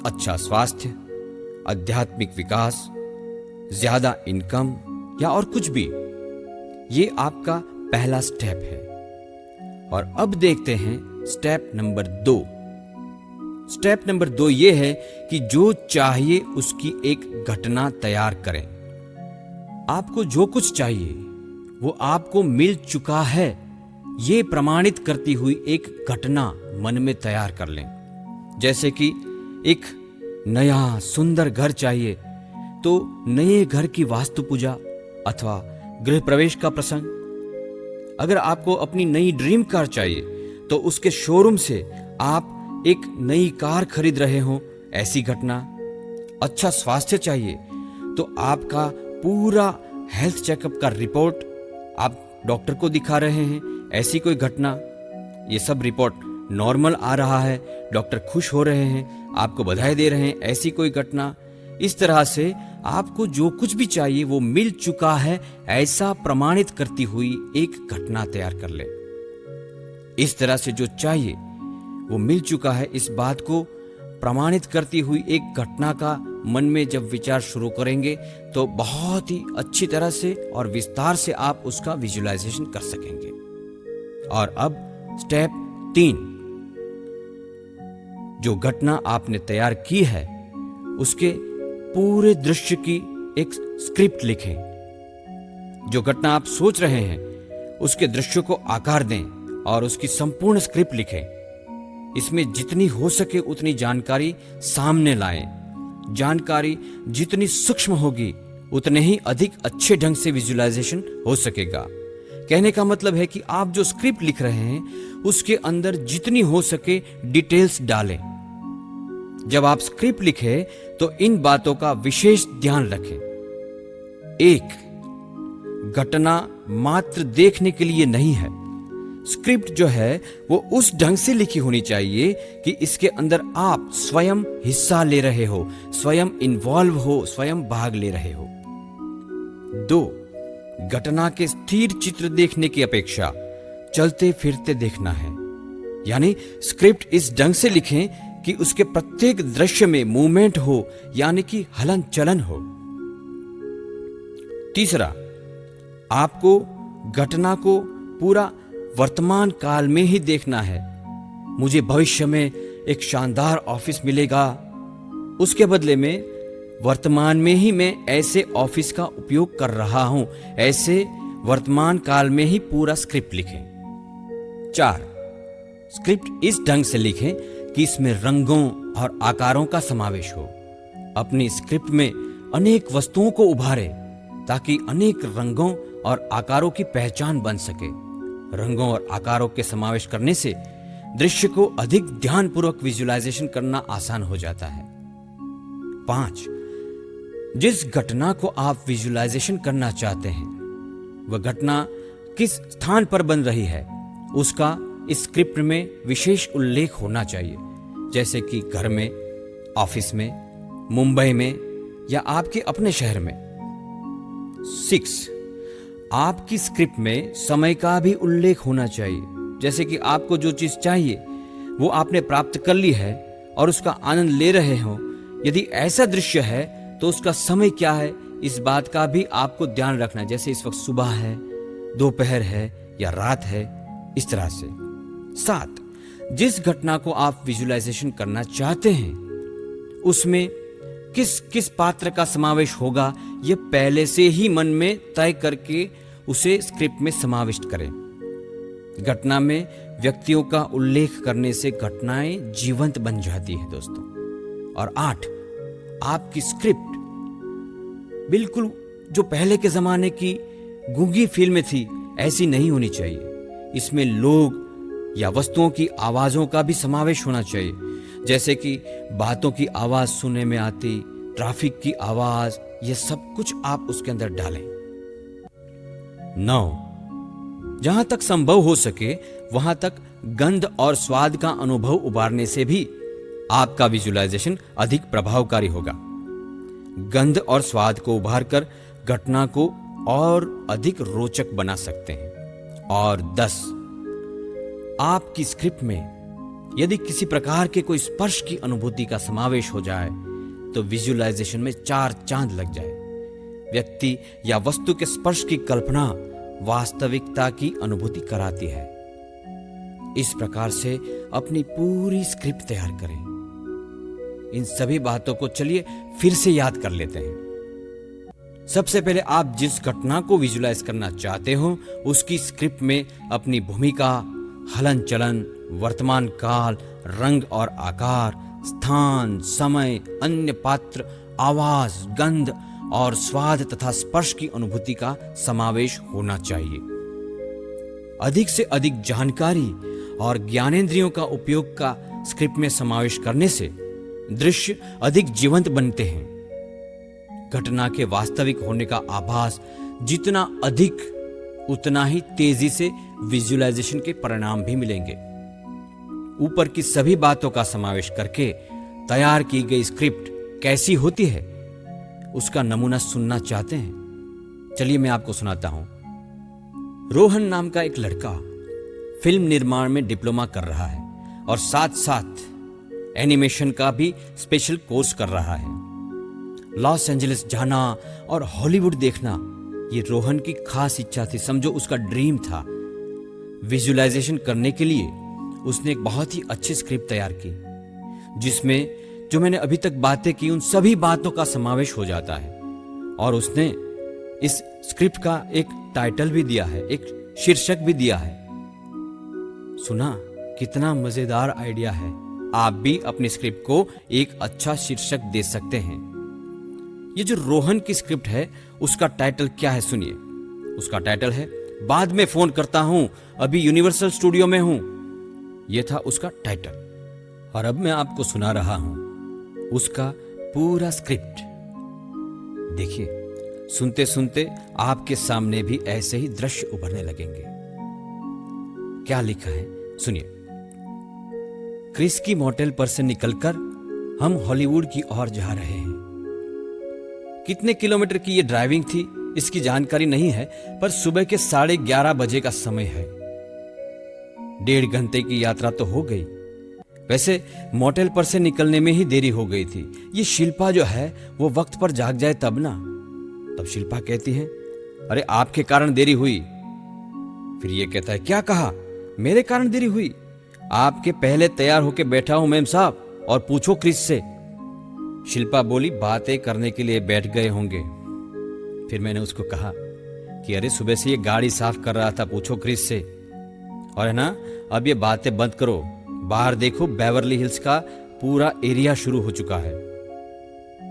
अच्छा स्वास्थ्य, आध्यात्मिक विकास, ज्यादा इनकम या और कुछ भी। ये आपका पहला स्टेप है। और अब देखते हैं स्टेप नंबर 2। स्टेप नंबर 2 ये है कि जो चाहिए उसकी एक घटना तैयार करें। आपको जो कुछ चाहिए वो आपको मिल चुका है, ये प्रमाणित करती हुई एक घटना मन में तैयार कर लें। जैसे कि एक नया सुंदर घर चाहिए तो नए घर की वास्तु पूजा अथवा गृह प्रवेश का प्रसंग। अगर आपको अपनी नई ड्रीम कार चाहिए तो उसके शोरूम से आप एक नई कार खरीद रहे हो, ऐसी घटना। अच्छा स्वास्थ्य चाहिए तो आपका पूरा हेल्थ चेकअप का रिपोर्ट आप डॉक्टर को दिखा रहे हैं, ऐसी कोई घटना। ये सब रिपोर्ट नॉर्मल आ रहा है, डॉक्टर खुश हो रहे हैं, आपको बधाई दे रहे हैं, ऐसी कोई घटना। इस तरह से आपको जो कुछ भी चाहिए वो मिल चुका है, ऐसा प्रमाणित करती हुई एक घटना तैयार कर ले। इस तरह से जो चाहिए वो मिल चुका है, इस बात को प्रमाणित करती हुई एक घटना का मन में जब विचार शुरू करेंगे तो बहुत ही अच्छी तरह से और विस्तार से आप उसका विजुअलाइजेशन कर सकेंगे। और अब स्टेप 3, जो घटना आपने तैयार की है उसके पूरे दृश्य की एक स्क्रिप्ट लिखें। जो घटना आप सोच रहे हैं उसके दृश्य को आकार दें और उसकी संपूर्ण स्क्रिप्ट लिखें। इसमें जितनी हो सके उतनी जानकारी सामने लाएं। जानकारी जितनी सूक्ष्म होगी उतने ही अधिक अच्छे ढंग से विजुअलाइजेशन हो सकेगा। कहने का मतलब है कि आप जो स्क्रिप्ट लिख रहे हैं उसके अंदर जितनी हो सके डिटेल्स डालें। जब आप स्क्रिप्ट लिखें तो इन बातों का विशेष ध्यान रखें। 1, घटना मात्र देखने के लिए नहीं है। स्क्रिप्ट जो है वो उस ढंग से लिखी होनी चाहिए कि इसके अंदर आप स्वयं हिस्सा ले रहे हो, स्वयं इन्वॉल्व हो, स्वयं भाग ले रहे हो। 2, घटना के स्थिर चित्र देखने की अपेक्षा चलते फिरते देखना है। यानी स्क्रिप्ट इस ढंग से लिखें कि उसके प्रत्येक दृश्य में मूवमेंट हो, यानी कि हलन चलन हो। 3, आपको घटना को पूरा वर्तमान काल में ही देखना है। मुझे भविष्य में एक शानदार ऑफिस मिलेगा, उसके बदले में वर्तमान में ही मैं ऐसे ऑफिस का उपयोग कर रहा हूं, ऐसे वर्तमान काल में ही पूरा स्क्रिप्ट लिखें। 4, स्क्रिप्ट इस ढंग से लिखें कि इसमें रंगों और आकारों का समावेश हो। अपनी स्क्रिप्ट में अनेक वस्तुओं को उभारें ताकि अनेक रंगों और आकारों की पहचान बन सके। रंगों और आकारों के समावेश करने से दृश्य को अधिक ध्यानपूर्वक विजुअलाइजेशन करना आसान हो जाता है। 5, जिस घटना को आप विजुअलाइजेशन करना चाहते हैं वह घटना किस स्थान पर बन रही है उसका इस स्क्रिप्ट में विशेष उल्लेख होना चाहिए। जैसे कि घर में, ऑफिस में, मुंबई में या आपके अपने शहर में। 6, आपकी स्क्रिप्ट में समय का भी उल्लेख होना चाहिए। जैसे कि आपको जो चीज चाहिए वो आपने प्राप्त कर ली है और उसका आनंद ले रहे हो। यदि ऐसा दृश्य है तो उसका समय क्या है, इस बात का भी आपको ध्यान रखना है। जैसे इस वक्त सुबह है, दोपहर है या रात है, इस तरह से। 7, जिस घटना को आप विजुअलाइजेशन करना चाहते हैं उसमें किस किस पात्र का समावेश होगा, यह पहले से ही मन में तय करके उसे स्क्रिप्ट में समाविष्ट करें। घटना में व्यक्तियों का उल्लेख करने से घटनाएं जीवंत बन जाती है दोस्तों। और 8, आपकी स्क्रिप्ट बिल्कुल जो पहले के जमाने की गूंगी फिल्म थी ऐसी नहीं होनी चाहिए। इसमें लोग या वस्तुओं की आवाजों का भी समावेश होना चाहिए। जैसे कि बातों की आवाज सुनने में आती, ट्रैफिक की आवाज, ये सब कुछ आप उसके अंदर डालें। 9, जहां तक संभव हो सके वहां तक गंध और स्वाद का अनुभव उभारने से भी आपका विजुअलाइजेशन अधिक प्रभावकारी होगा। गंध और स्वाद को उभार कर घटना को और अधिक रोचक बना सकते हैं। और 10, आपकी स्क्रिप्ट में यदि किसी प्रकार के कोई स्पर्श की अनुभूति का समावेश हो जाए तो विजुअलाइजेशन में 4 चांद लग जाए। व्यक्ति या वस्तु के स्पर्श की कल्पना वास्तविकता की अनुभूति कराती है। इस प्रकार से अपनी पूरी स्क्रिप्ट तैयार करें। इन सभी बातों को चलिए फिर से याद कर लेते हैं। सबसे पहले आप जिस घटना को विजुलाइज करना चाहते हो उसकी स्क्रिप्ट में अपनी भूमिका, हलन चलन, वर्तमान काल, रंग और आकार, स्थान, समय, अन्य पात्र, आवाज, गंध और स्वाद तथा स्पर्श की अनुभूति का समावेश होना चाहिए। अधिक से अधिक जानकारी और ज्ञानेंद्रियों का उपयोग का स्क्रिप्ट में समावेश करने से दृश्य अधिक जीवंत बनते हैं। घटना के वास्तविक होने का आभास जितना अधिक उतना ही तेजी से विजुअलाइजेशन के परिणाम भी मिलेंगे। ऊपर की सभी बातों का समावेश करके तैयार की गई स्क्रिप्ट कैसी होती है उसका नमूना सुनना चाहते हैं? चलिए मैं आपको सुनाता हूं। रोहन नाम का एक लड़का फिल्म निर्माण में डिप्लोमा कर रहा है और साथ साथ एनिमेशन का भी स्पेशल कोर्स कर रहा है। लॉस एंजलिस जाना और हॉलीवुड देखना ये रोहन की खास इच्छा थी, समझो उसका ड्रीम था। विजुअलाइजेशन करने के लिए उसने एक बहुत ही अच्छी स्क्रिप्ट तैयार की जिसमें जो मैंने अभी तक बातें की उन सभी बातों का समावेश हो जाता है। और उसने इस स्क्रिप्ट का एक टाइटल भी दिया है, एक शीर्षक भी दिया है। सुना कितना मजेदार आइडिया है। आप भी अपनी स्क्रिप्ट को एक अच्छा शीर्षक दे सकते हैं। ये जो रोहन की स्क्रिप्ट है उसका टाइटल क्या है सुनिए। उसका टाइटल है बाद में फोन करता हूं, अभी यूनिवर्सल स्टूडियो में हूं। यह था उसका टाइटल और अब मैं आपको सुना रहा हूं उसका पूरा स्क्रिप्ट। देखिए, सुनते सुनते आपके सामने भी ऐसे ही दृश्य उभरने लगेंगे। क्या लिखा है सुनिए। क्रिस की मोटेल पर से निकलकर हम हॉलीवुड की ओर जा रहे हैं। कितने किलोमीटर की ये ड्राइविंग थी इसकी जानकारी नहीं है, पर सुबह के 11:30 बजे का समय है। 1.5 घंटे की यात्रा तो हो गई। वैसे मोटेल पर से निकलने में ही देरी हो गई थी। ये शिल्पा जो है वो वक्त पर जाग जाए तब ना। तब शिल्पा कहती है, अरे आपके कारण देरी हुई। फिर ये कहता है, क्या कहा? मेरे कारण देरी हुई? आपके पहले तैयार होके बैठा हूं मैम साहब, और पूछो क्रिस से। शिल्पा बोली, बातें करने के लिए बैठ गए होंगे। फिर मैंने उसको कहा कि अरे सुबह से ये गाड़ी साफ कर रहा था, पूछो क्रिस से। और है ना, अब ये बातें बंद करो। बाहर देखो, बेवरली हिल्स का पूरा एरिया शुरू हो चुका है।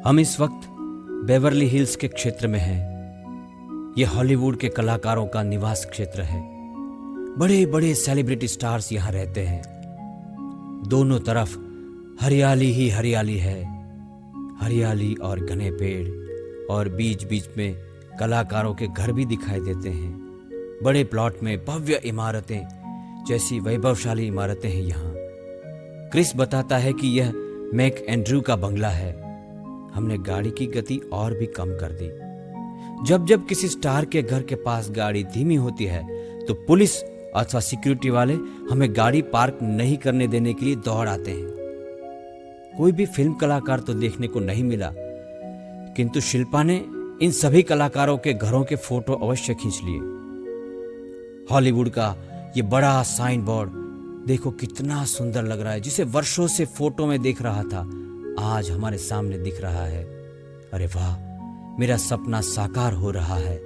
हम इस वक्त बेवरली हिल्स के क्षेत्र में हैं। यह हॉलीवुड के कलाकारों का निवास क्षेत्र है। बड़े बड़े सेलिब्रिटी स्टार्स यहां रहते हैं। दोनों तरफ हरियाली ही हरियाली है, हरियाली और घने पेड़, और बीच बीच में कलाकारों के घर भी दिखाई देते हैं। बड़े प्लॉट में भव्य इमारतें जैसी वैभवशाली इमारतें हैं यहाँ। क्रिस बताता है कि यह मैक एंड्रू का बंगला है। हमने गाड़ी की गति और भी कम कर दी। जब जब किसी स्टार के घर के पास गाड़ी धीमी होती है तो पुलिस अथवा सिक्योरिटी वाले हमें गाड़ी पार्क नहीं करने देने के लिए दौड़ आते हैं। कोई भी फिल्म कलाकार तो देखने को नहीं मिला, किंतु शिल्पा ने इन सभी कलाकारों के घरों के फोटो अवश्य खींच लिए। हॉलीवुड का ये बड़ा साइन बोर्ड देखो कितना सुंदर लग रहा है, जिसे वर्षों से फोटो में देख रहा था आज हमारे सामने दिख रहा है। अरे वाह, मेरा सपना साकार हो रहा है।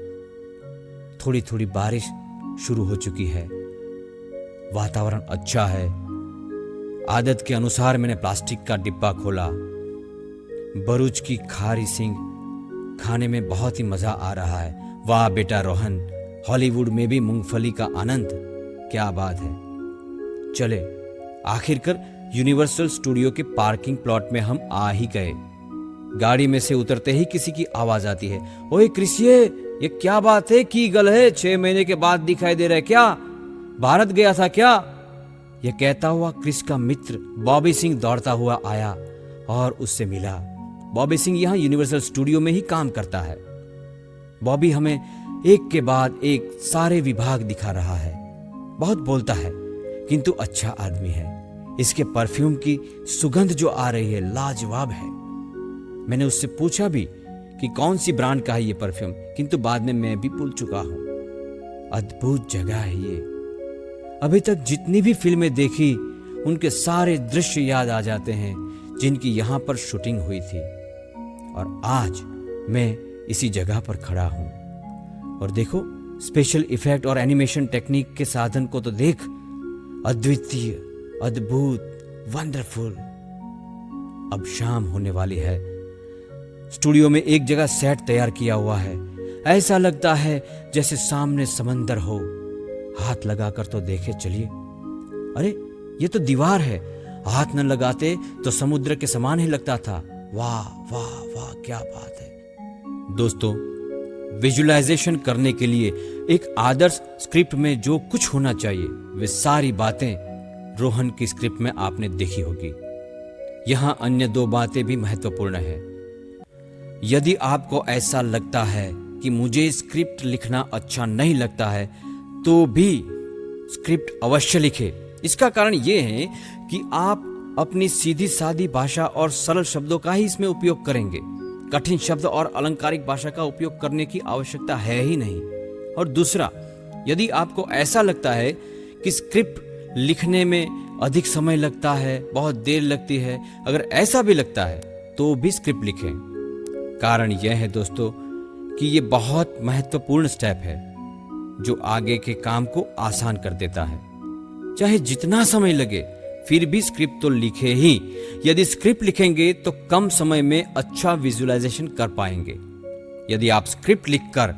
थोड़ी थोड़ी बारिश शुरू हो चुकी है, वातावरण अच्छा है। आदत के अनुसार मैंने प्लास्टिक का डिब्बा खोला। बरूच की खारी सिंग खाने में बहुत ही मजा आ रहा है। वाह बेटा रोहन, हॉलीवुड में भी मूंगफली का आनंद, क्या बात है। चले, आखिरकार यूनिवर्सल स्टूडियो के पार्किंग प्लॉट में हम आ ही गए। गाड़ी में से उतरते ही किसी की आवाज आती है, ओए क्रिस, ये क्या बात है? की गल है, 6 महीने के बाद दिखाई दे रहा है क्या? भारत गया था क्या? यह कहता हुआ क्रिस का मित्र बॉबी सिंह दौड़ता हुआ आया और उससे मिला। बॉबी सिंह यहाँ यूनिवर्सल स्टूडियो में ही काम करता है। बॉबी हमें एक के बाद एक सारे विभाग दिखा रहा है। बहुत बोलता है किंतु अच्छा आदमी है। इसके परफ्यूम की सुगंध जो आ रही है लाजवाब है। मैंने उससे पूछा भी कि कौन सी ब्रांड का है ये परफ्यूम, किंतु बाद में मैं भी भूल चुका हूं। अद्भुत जगह है ये। अभी तक जितनी भी फिल्में देखी उनके सारे दृश्य याद आ जाते हैं जिनकी यहां पर शूटिंग हुई थी। और आज मैं इसी जगह पर खड़ा हूं और देखो स्पेशल इफेक्ट और एनिमेशन टेक्निक के साधन को तो देख। अद्वितीय, अद्भुत, वंडरफुल। अब शाम होने वाली है। स्टूडियो में एक जगह सेट तैयार किया हुआ है। ऐसा लगता है जैसे सामने समंदर हो। हाथ लगाकर तो देखे चलिए। अरे ये तो दीवार है। हाथ न लगाते तो समुद्र के समान ही लगता था। वाह वाह वाह, क्या बात है। दोस्तों, विजुअलाइजेशन करने के लिए एक आदर्श स्क्रिप्ट में जो कुछ होना चाहिए वे सारी बातें रोहन की स्क्रिप्ट में आपने देखी होगी। यहां अन्य दो बातें भी महत्वपूर्ण है। यदि आपको ऐसा लगता है कि मुझे स्क्रिप्ट लिखना अच्छा नहीं लगता है तो भी स्क्रिप्ट अवश्य लिखें। इसका कारण यह है कि आप अपनी सीधी सादी भाषा और सरल शब्दों का ही इसमें उपयोग करेंगे। कठिन शब्द और अलंकारिक भाषा का उपयोग करने की आवश्यकता है ही नहीं। और दूसरा, यदि आपको ऐसा लगता है कि स्क्रिप्ट लिखने में अधिक समय लगता है, बहुत देर लगती है, अगर ऐसा भी लगता है तो भी स्क्रिप्ट लिखें। कारण यह है दोस्तों कि यह बहुत महत्वपूर्ण स्टेप है जो आगे के काम को आसान कर देता है। चाहे जितना समय लगे फिर भी स्क्रिप्ट तो लिखे ही। यदि स्क्रिप्ट लिखेंगे तो कम समय में अच्छा विजुअलाइजेशन कर पाएंगे। यदि आप स्क्रिप्ट लिखकर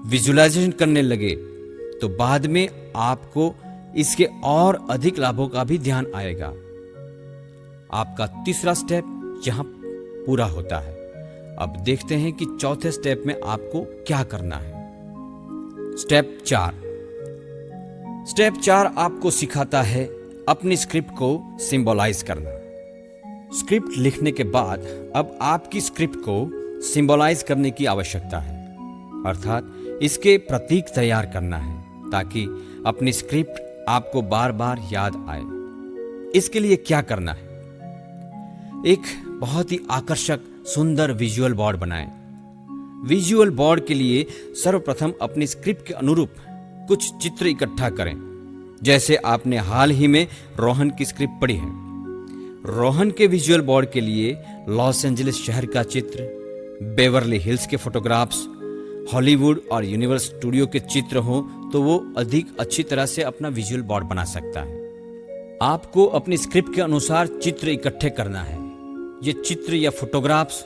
विजुअलाइजेशन करने लगे तो बाद में आपको इसके और अधिक लाभों का भी ध्यान आएगा। आपका तीसरा स्टेप यहां पूरा होता है। अब देखते हैं कि चौथे स्टेप में आपको क्या करना है। स्टेप 4। स्टेप 4 आपको सिखाता है अपनी स्क्रिप्ट को सिंबलाइज करना। स्क्रिप्ट लिखने के बाद अब आपकी स्क्रिप्ट को सिंबलाइज करने की आवश्यकता है, अर्थात इसके प्रतीक तैयार करना है ताकि अपनी स्क्रिप्ट आपको बार बार याद आए। इसके लिए क्या करना है? एक बहुत ही आकर्षक सुंदर विजुअल बोर्ड बनाएं। विजुअल बोर्ड के लिए सर्वप्रथम अपनी स्क्रिप्ट के अनुरूप कुछ चित्र इकट्ठा करें। जैसे आपने हाल ही में रोहन की स्क्रिप्ट पढ़ी है। रोहन के विजुअल बोर्ड के लिए लॉस एंजलिस शहर का चित्र, बेवर्ली हिल्स के फोटोग्राफ्स, हॉलीवुड और यूनिवर्सल स्टूडियो के चित्र हो तो वो अधिक अच्छी तरह से अपना विजुअल बोर्ड बना सकता है। आपको अपनी स्क्रिप्ट के अनुसार चित्र इकट्ठे करना है। ये चित्र या फोटोग्राफ्स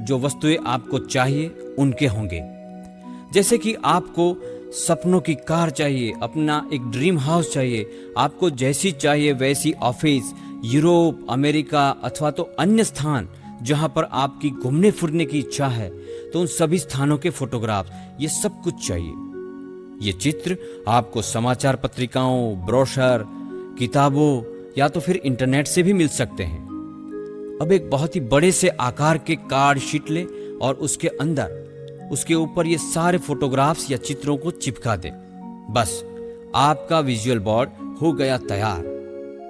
जो वस्तुएं आपको चाहिए उनके होंगे। जैसे कि आपको सपनों की कार चाहिए, अपना एक ड्रीम हाउस चाहिए, आपको जैसी चाहिए वैसी ऑफिस, यूरोप, अमेरिका अथवा तो अन्य स्थान जहां पर आपकी घूमने फिरने की इच्छा है तो उन सभी स्थानों के फोटोग्राफ, ये सब कुछ चाहिए। ये चित्र आपको समाचार पत्रिकाओं, ब्रोशर, किताबों या तो फिर इंटरनेट से भी मिल सकते हैं। अब एक बहुत ही बड़े से आकार के कार्ड शीट ले और उसके अंदर उसके ऊपर ये सारे फोटोग्राफ्स या चित्रों को चिपका दे। बस आपका विजुअल बोर्ड हो गया तैयार।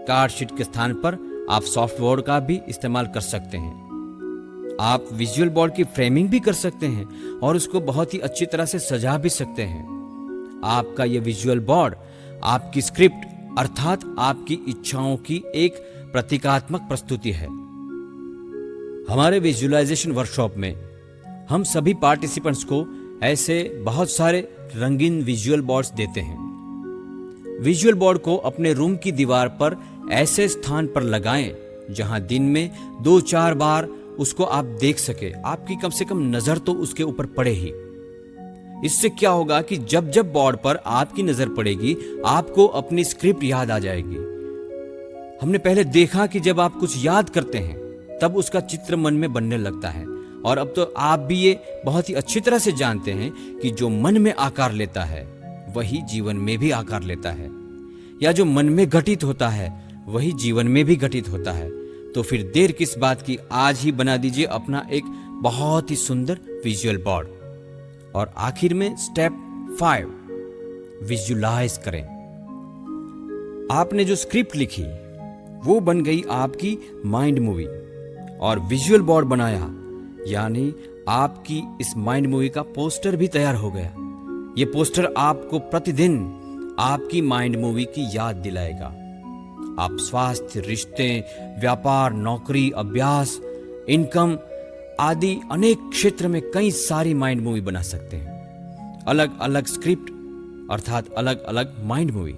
कार्ड शीट के स्थान पर आप सॉफ्टबोर्ड का भी इस्तेमाल कर सकते हैं। आप विजुअल बोर्ड की फ्रेमिंग भी कर सकते हैं और उसको बहुत ही अच्छी तरह से सजा भी सकते हैं। आपका यह विजुअल बोर्ड आपकी स्क्रिप्ट अर्थात आपकी इच्छाओं की एक प्रतीकात्मक प्रस्तुति है। हमारे विजुअलाइजेशन वर्कशॉप में हम सभी पार्टिसिपेंट्स को ऐसे बहुत सारे रंगीन विजुअल बोर्ड्स देते हैं। विजुअल बोर्ड को अपने रूम की दीवार पर ऐसे स्थान पर लगाएं जहां दिन में 2-4 बार उसको आप देख सके। आपकी कम से कम नजर तो उसके ऊपर पड़े ही। इससे क्या होगा कि जब जब बोर्ड पर आपकी नजर पड़ेगी आपको अपनी स्क्रिप्ट याद आ जाएगी। हमने पहले देखा कि जब आप कुछ याद करते हैं तब उसका चित्र मन में बनने लगता है, और अब तो आप भी ये बहुत ही अच्छी तरह से जानते हैं कि जो मन में आकार लेता है वही जीवन में भी आकार लेता है। या जो मन में घटित होता है वही जीवन में भी घटित होता है। तो फिर देर किस बात की, आज ही बना दीजिए अपना एक बहुत ही सुंदर विजुअल बोर्ड। और आखिर में स्टेप 5, विजुलाइज करें। आपने जो स्क्रिप्ट लिखी वो बन गई आपकी माइंड मूवी, और विजुअल बोर्ड बनाया यानी आपकी इस माइंड मूवी का पोस्टर भी तैयार हो गया। ये पोस्टर आपको प्रतिदिन आपकी माइंड मूवी की याद दिलाएगा। आप स्वास्थ्य, रिश्ते, व्यापार, नौकरी, अभ्यास, इनकम आदि अनेक क्षेत्र में कई सारी माइंड मूवी बना सकते हैं। अलग अलग स्क्रिप्ट अर्थात अलग अलग माइंड मूवी।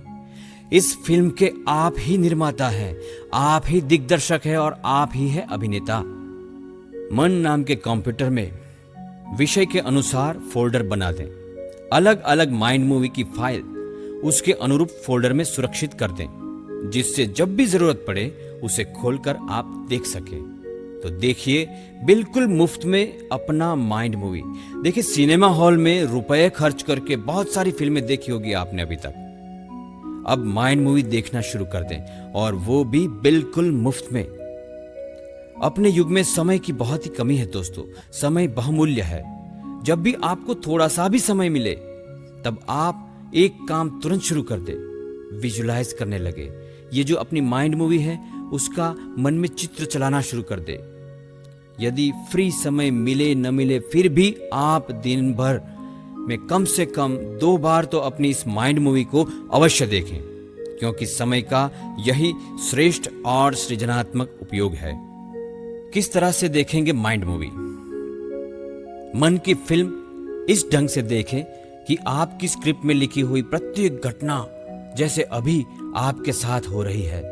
इस फिल्म के आप ही निर्माता हैं, आप ही दिग्दर्शक हैं और आप ही है अभिनेता। मन नाम के कंप्यूटर में विषय के अनुसार फोल्डर बना दें। अलग अलग माइंड मूवी की फाइल उसके अनुरूप फोल्डर में सुरक्षित कर दें, जिससे जब भी जरूरत पड़े उसे खोलकर आप देख सकें। तो देखिए बिल्कुल मुफ्त में अपना माइंड मूवी। देखिए सिनेमा हॉल में रुपए खर्च करके बहुत सारी फिल्में देखी होगी आपने अभी तक। अब माइंड मूवी देखना शुरू कर दें, और वो भी बिल्कुल मुफ्त में। अपने युग में समय की बहुत ही कमी है दोस्तों। समय बहुमूल्य है। जब भी आपको थोड़ा सा भी समय मिले तब आप एक काम तुरंत शुरू कर दे, विजुलाइज करने लगे। ये जो अपनी माइंड मूवी है उसका मन में चित्र चलाना शुरू कर दे। यदि फ्री समय मिले न मिले फिर भी आप दिन भर में कम से कम 2 बार तो अपनी इस माइंड मूवी को अवश्य देखें, क्योंकि समय का यही श्रेष्ठ और सृजनात्मक उपयोग है। किस तरह से देखेंगे माइंड मूवी? मन की फिल्म इस ढंग से देखें कि आपकी स्क्रिप्ट में लिखी हुई प्रत्येक घटना जैसे अभी आपके साथ हो रही है,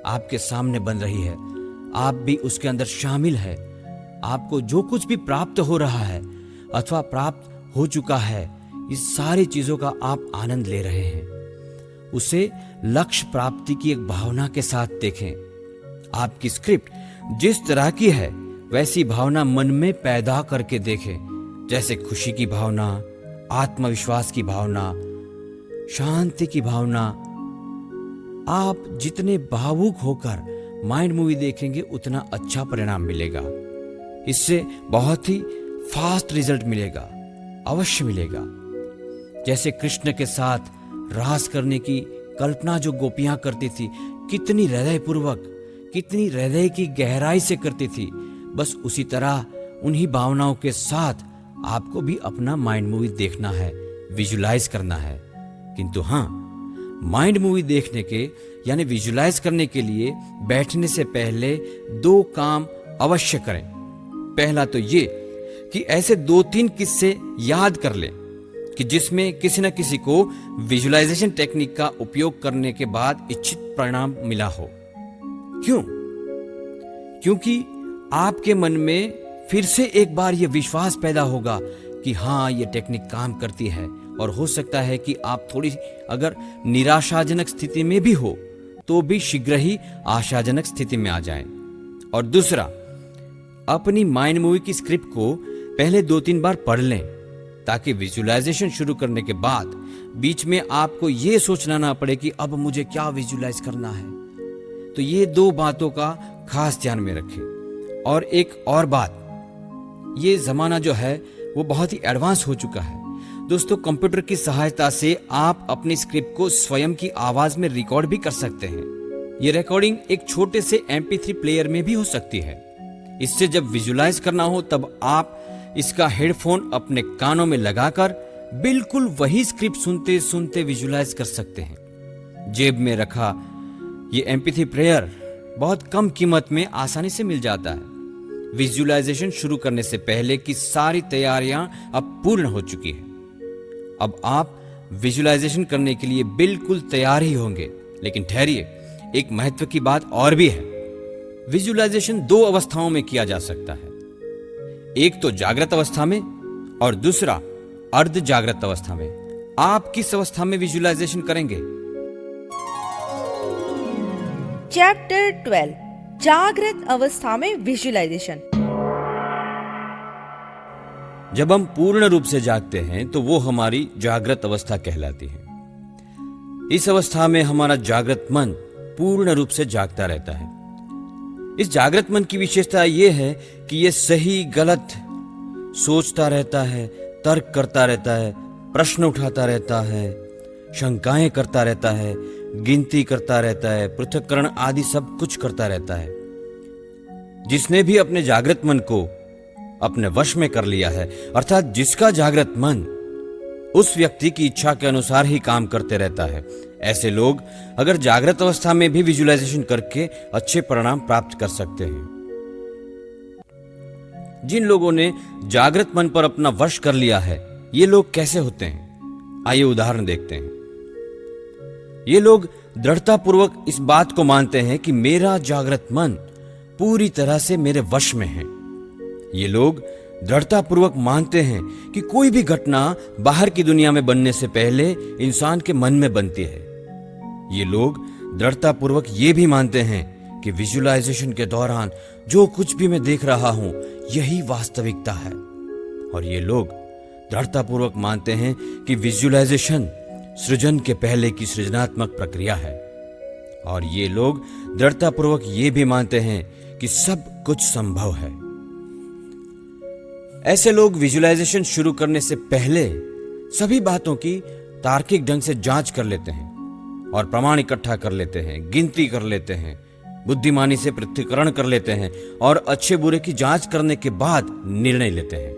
आपके सामने बन रही है, आप भी उसके अंदर शामिल है। आपको जो कुछ भी प्राप्त हो रहा है अथवा प्राप्त हो चुका है, इस सारी चीजों का आप आनंद ले रहे हैं। उसे लक्ष्य प्राप्ति की एक भावना के साथ देखें। आपकी स्क्रिप्ट जिस तरह की है वैसी भावना मन में पैदा करके देखें, जैसे खुशी की भावना, आत्मविश्वास की भावना, शांति की भावना। आप जितने भावुक होकर माइंड मूवी देखेंगे उतना अच्छा परिणाम मिलेगा। इससे बहुत ही फास्ट रिजल्ट मिलेगा, अवश्य मिलेगा। जैसे कृष्ण के साथ रास करने की कल्पना जो गोपियां करती थी, कितनी हृदयपूर्वक, कितनी हृदय की गहराई से करती थी, बस उसी तरह उन्हीं भावनाओं के साथ आपको भी अपना माइंड मूवी देखना है, विजुलाइज करना है। किंतु हाँ, माइंड मूवी देखने के यानी विजुलाइज करने के लिए बैठने से पहले 2 काम अवश्य करें। पहला तो ये कि ऐसे 2-3 किस्से याद कर लें कि जिसमें किसी न किसी को विजुलाइजेशन टेक्निक का उपयोग करने के बाद इच्छित परिणाम मिला हो। क्यों? क्योंकि आपके मन में फिर से एक बार यह विश्वास पैदा होगा कि हाँ, ये टेक्निक काम करती है। और हो सकता है कि आप थोड़ी अगर निराशाजनक स्थिति में भी हो तो भी शीघ्र ही आशाजनक स्थिति में आ जाएं। और दूसरा, अपनी माइंड मूवी की स्क्रिप्ट को पहले 2-3 बार पढ़ लें, ताकि विजुलाइजेशन शुरू करने के बाद बीच में आपको यह सोचना ना पड़े कि अब मुझे क्या विजुलाइज करना है। तो ये 2 बातों का खास ध्यान में रखें। और एक और बात, ये जमाना जो है वो बहुत ही एडवांस हो चुका है दोस्तों। कंप्यूटर की सहायता से आप अपनी स्क्रिप्ट को स्वयं की आवाज में रिकॉर्ड भी कर सकते हैं। ये रिकॉर्डिंग एक छोटे से MP3 प्लेयर में भी हो सकती है। इससे जब विजुलाइज करना हो तब आप इसका हेडफोन अपने कानों में लगाकर बिल्कुल वही स्क्रिप्ट सुनते सुनते विजुलाइज कर सकते हैं। जेब में रखा ये MP3 प्लेयर बहुत कम कीमत में आसानी से मिल जाता है। विजुलाइजेशन शुरू करने से पहले की सारी तैयारियां अब पूर्ण हो चुकी है। अब आप विजुलाइजेशन करने के लिए बिल्कुल तैयार ही होंगे। लेकिन ठहरिए, एक महत्व की बात और भी है। विजुलाइजेशन 2 अवस्थाओं में किया जा सकता है। एक तो जागृत अवस्था में और दूसरा अर्ध जागृत अवस्था में। आप किस अवस्था में विजुलाइजेशन करेंगे? चैप्टर 12, जागृत अवस्था में विजुलाइजेशन। जब हम पूर्ण रूप से जागते हैं तो वो हमारी जागृत अवस्था कहलाती है। इस अवस्था में हमारा जागृत मन पूर्ण रूप से जागता रहता है। इस जागृत मन की विशेषता यह है कि यह सही गलत सोचता रहता है, तर्क करता रहता है, प्रश्न उठाता रहता है, शंकाएं करता रहता है, गिनती करता रहता है, पृथक्करण आदि सब कुछ करता रहता है। जिसने भी अपने जागृत मन को अपने वश में कर लिया है, अर्थात जिसका जागृत मन उस व्यक्ति की इच्छा के अनुसार ही काम करते रहता है, ऐसे लोग अगर जागृत अवस्था में भी विजुअलाइजेशन करके अच्छे परिणाम प्राप्त कर सकते हैं। जिन लोगों ने जागृत मन पर अपना वश कर लिया है, ये लोग कैसे होते हैं? आइए उदाहरण देखते हैं। ये लोग दृढ़तापूर्वक इस बात को मानते हैं कि मेरा जागृत मन पूरी तरह से मेरे वश में है। ये लोग दृढ़तापूर्वक मानते हैं कि कोई भी घटना बाहर की दुनिया में बनने से पहले इंसान के मन में बनती है। ये लोग दृढ़तापूर्वक ये भी मानते हैं कि विजुअलाइजेशन के दौरान जो कुछ भी मैं देख रहा हूं यही वास्तविकता है। और ये लोग दृढ़तापूर्वक मानते हैं कि विजुअलाइजेशन सृजन के पहले की सृजनात्मक प्रक्रिया है। और ये लोग दृढ़तापूर्वक ये भी मानते हैं कि सब कुछ संभव है। ऐसे लोग विजुअलाइजेशन शुरू करने से पहले सभी बातों की तार्किक ढंग से जांच कर लेते हैं और प्रमाण इकट्ठा कर लेते हैं, गिनती कर लेते हैं, बुद्धिमानी से पृथक्करण कर लेते हैं और अच्छे बुरे की जांच करने के बाद निर्णय लेते हैं।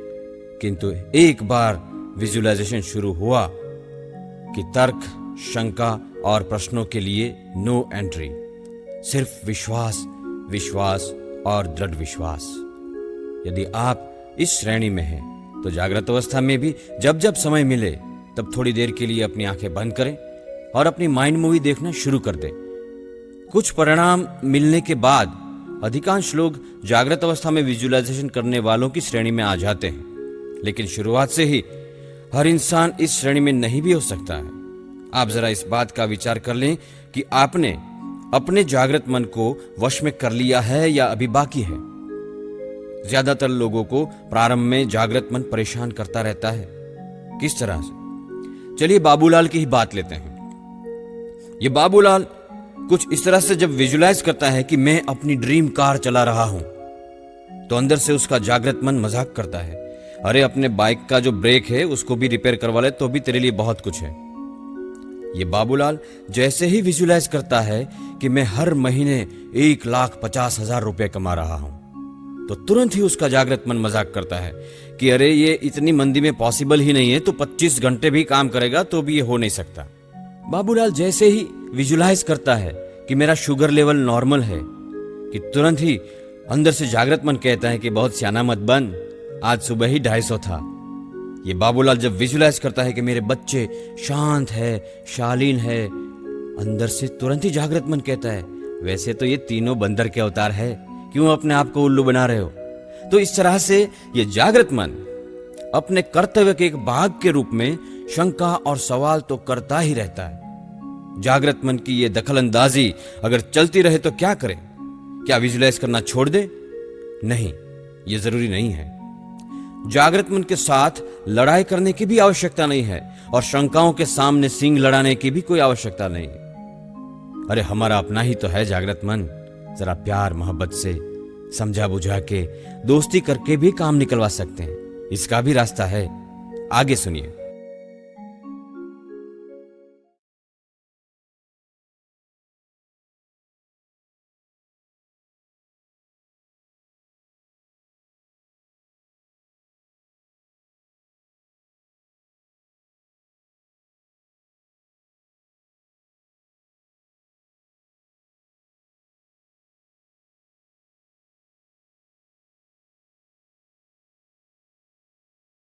किंतु एक बार विजुअलाइजेशन शुरू हुआ कि तर्क, शंका और प्रश्नों के लिए नो एंट्री, सिर्फ विश्वास, विश्वास और दृढ़ विश्वास। यदि आप इस श्रेणी में हैं तो जागृत अवस्था में भी जब जब समय मिले तब थोड़ी देर के लिए अपनी आंखें बंद करें और अपनी माइंड मूवी देखना शुरू कर दें। कुछ परिणाम मिलने के बाद अधिकांश लोग जागृत अवस्था में विजुअलाइजेशन करने वालों की श्रेणी में आ जाते हैं, लेकिन शुरुआत से ही हर इंसान इस श्रेणी में नहीं भी हो सकता है। आप जरा इस बात का विचार कर लें कि आपने अपने जागृत मन को वश में कर लिया है या अभी बाकी है। ज्यादातर लोगों को प्रारंभ में जागृत मन परेशान करता रहता है। किस तरह से? चलिए बाबूलाल की ही बात लेते हैं। ये बाबूलाल कुछ इस तरह से जब विजुअलाइज करता है कि मैं अपनी ड्रीम कार चला रहा हूं, तो अंदर से उसका जागृत मन मजाक करता है, अरे अपने बाइक का जो ब्रेक है उसको भी रिपेयर करवा ले तो भी तेरे लिए बहुत कुछ है। ये बाबूलाल जैसे ही विजुअलाइज करता है कि मैं हर महीने 1,50,000 रुपए कमा रहा हूं, तो तुरंत ही उसका जागृत मन मजाक करता है कि अरे ये इतनी मंदी में पॉसिबल ही नहीं है, तो 25 घंटे भी काम करेगा तो भी ये हो नहीं सकता। बाबूलाल जैसे ही विजुअलाइज करता है कि मेरा शुगर लेवल नॉर्मल है, कि तुरंत ही अंदर से जागृत मन कहता है कि बहुत सियाना मत बन, आज सुबह ही 250 था। ये बाबूलाल जब विजुअलाइज करता है कि मेरे बच्चे शांत है, शालीन है, अंदर से तुरंत ही जागृत मन कहता है वैसे तो ये तीनों बंदर के अवतार है, क्यों अपने आप को उल्लू बना रहे हो। तो इस तरह से ये जागृत मन अपने कर्तव्य के एक भाग के रूप में शंका और सवाल तो करता ही रहता है। जागृत मन की ये दखलंदाजी अगर चलती रहे तो क्या करें? क्या विजुअलाइज करना छोड़ दे? नहीं, ये जरूरी नहीं है। जागृत मन के साथ लड़ाई करने की भी आवश्यकता नहीं है और शंकाओं के सामने सींग लड़ाने की भी कोई आवश्यकता नहीं है। अरे हमारा अपना ही तो है जागृत मन, जरा प्यार मोहब्बत से समझा बुझा के दोस्ती करके भी काम निकलवा सकते हैं। इसका भी रास्ता है, आगे सुनिए।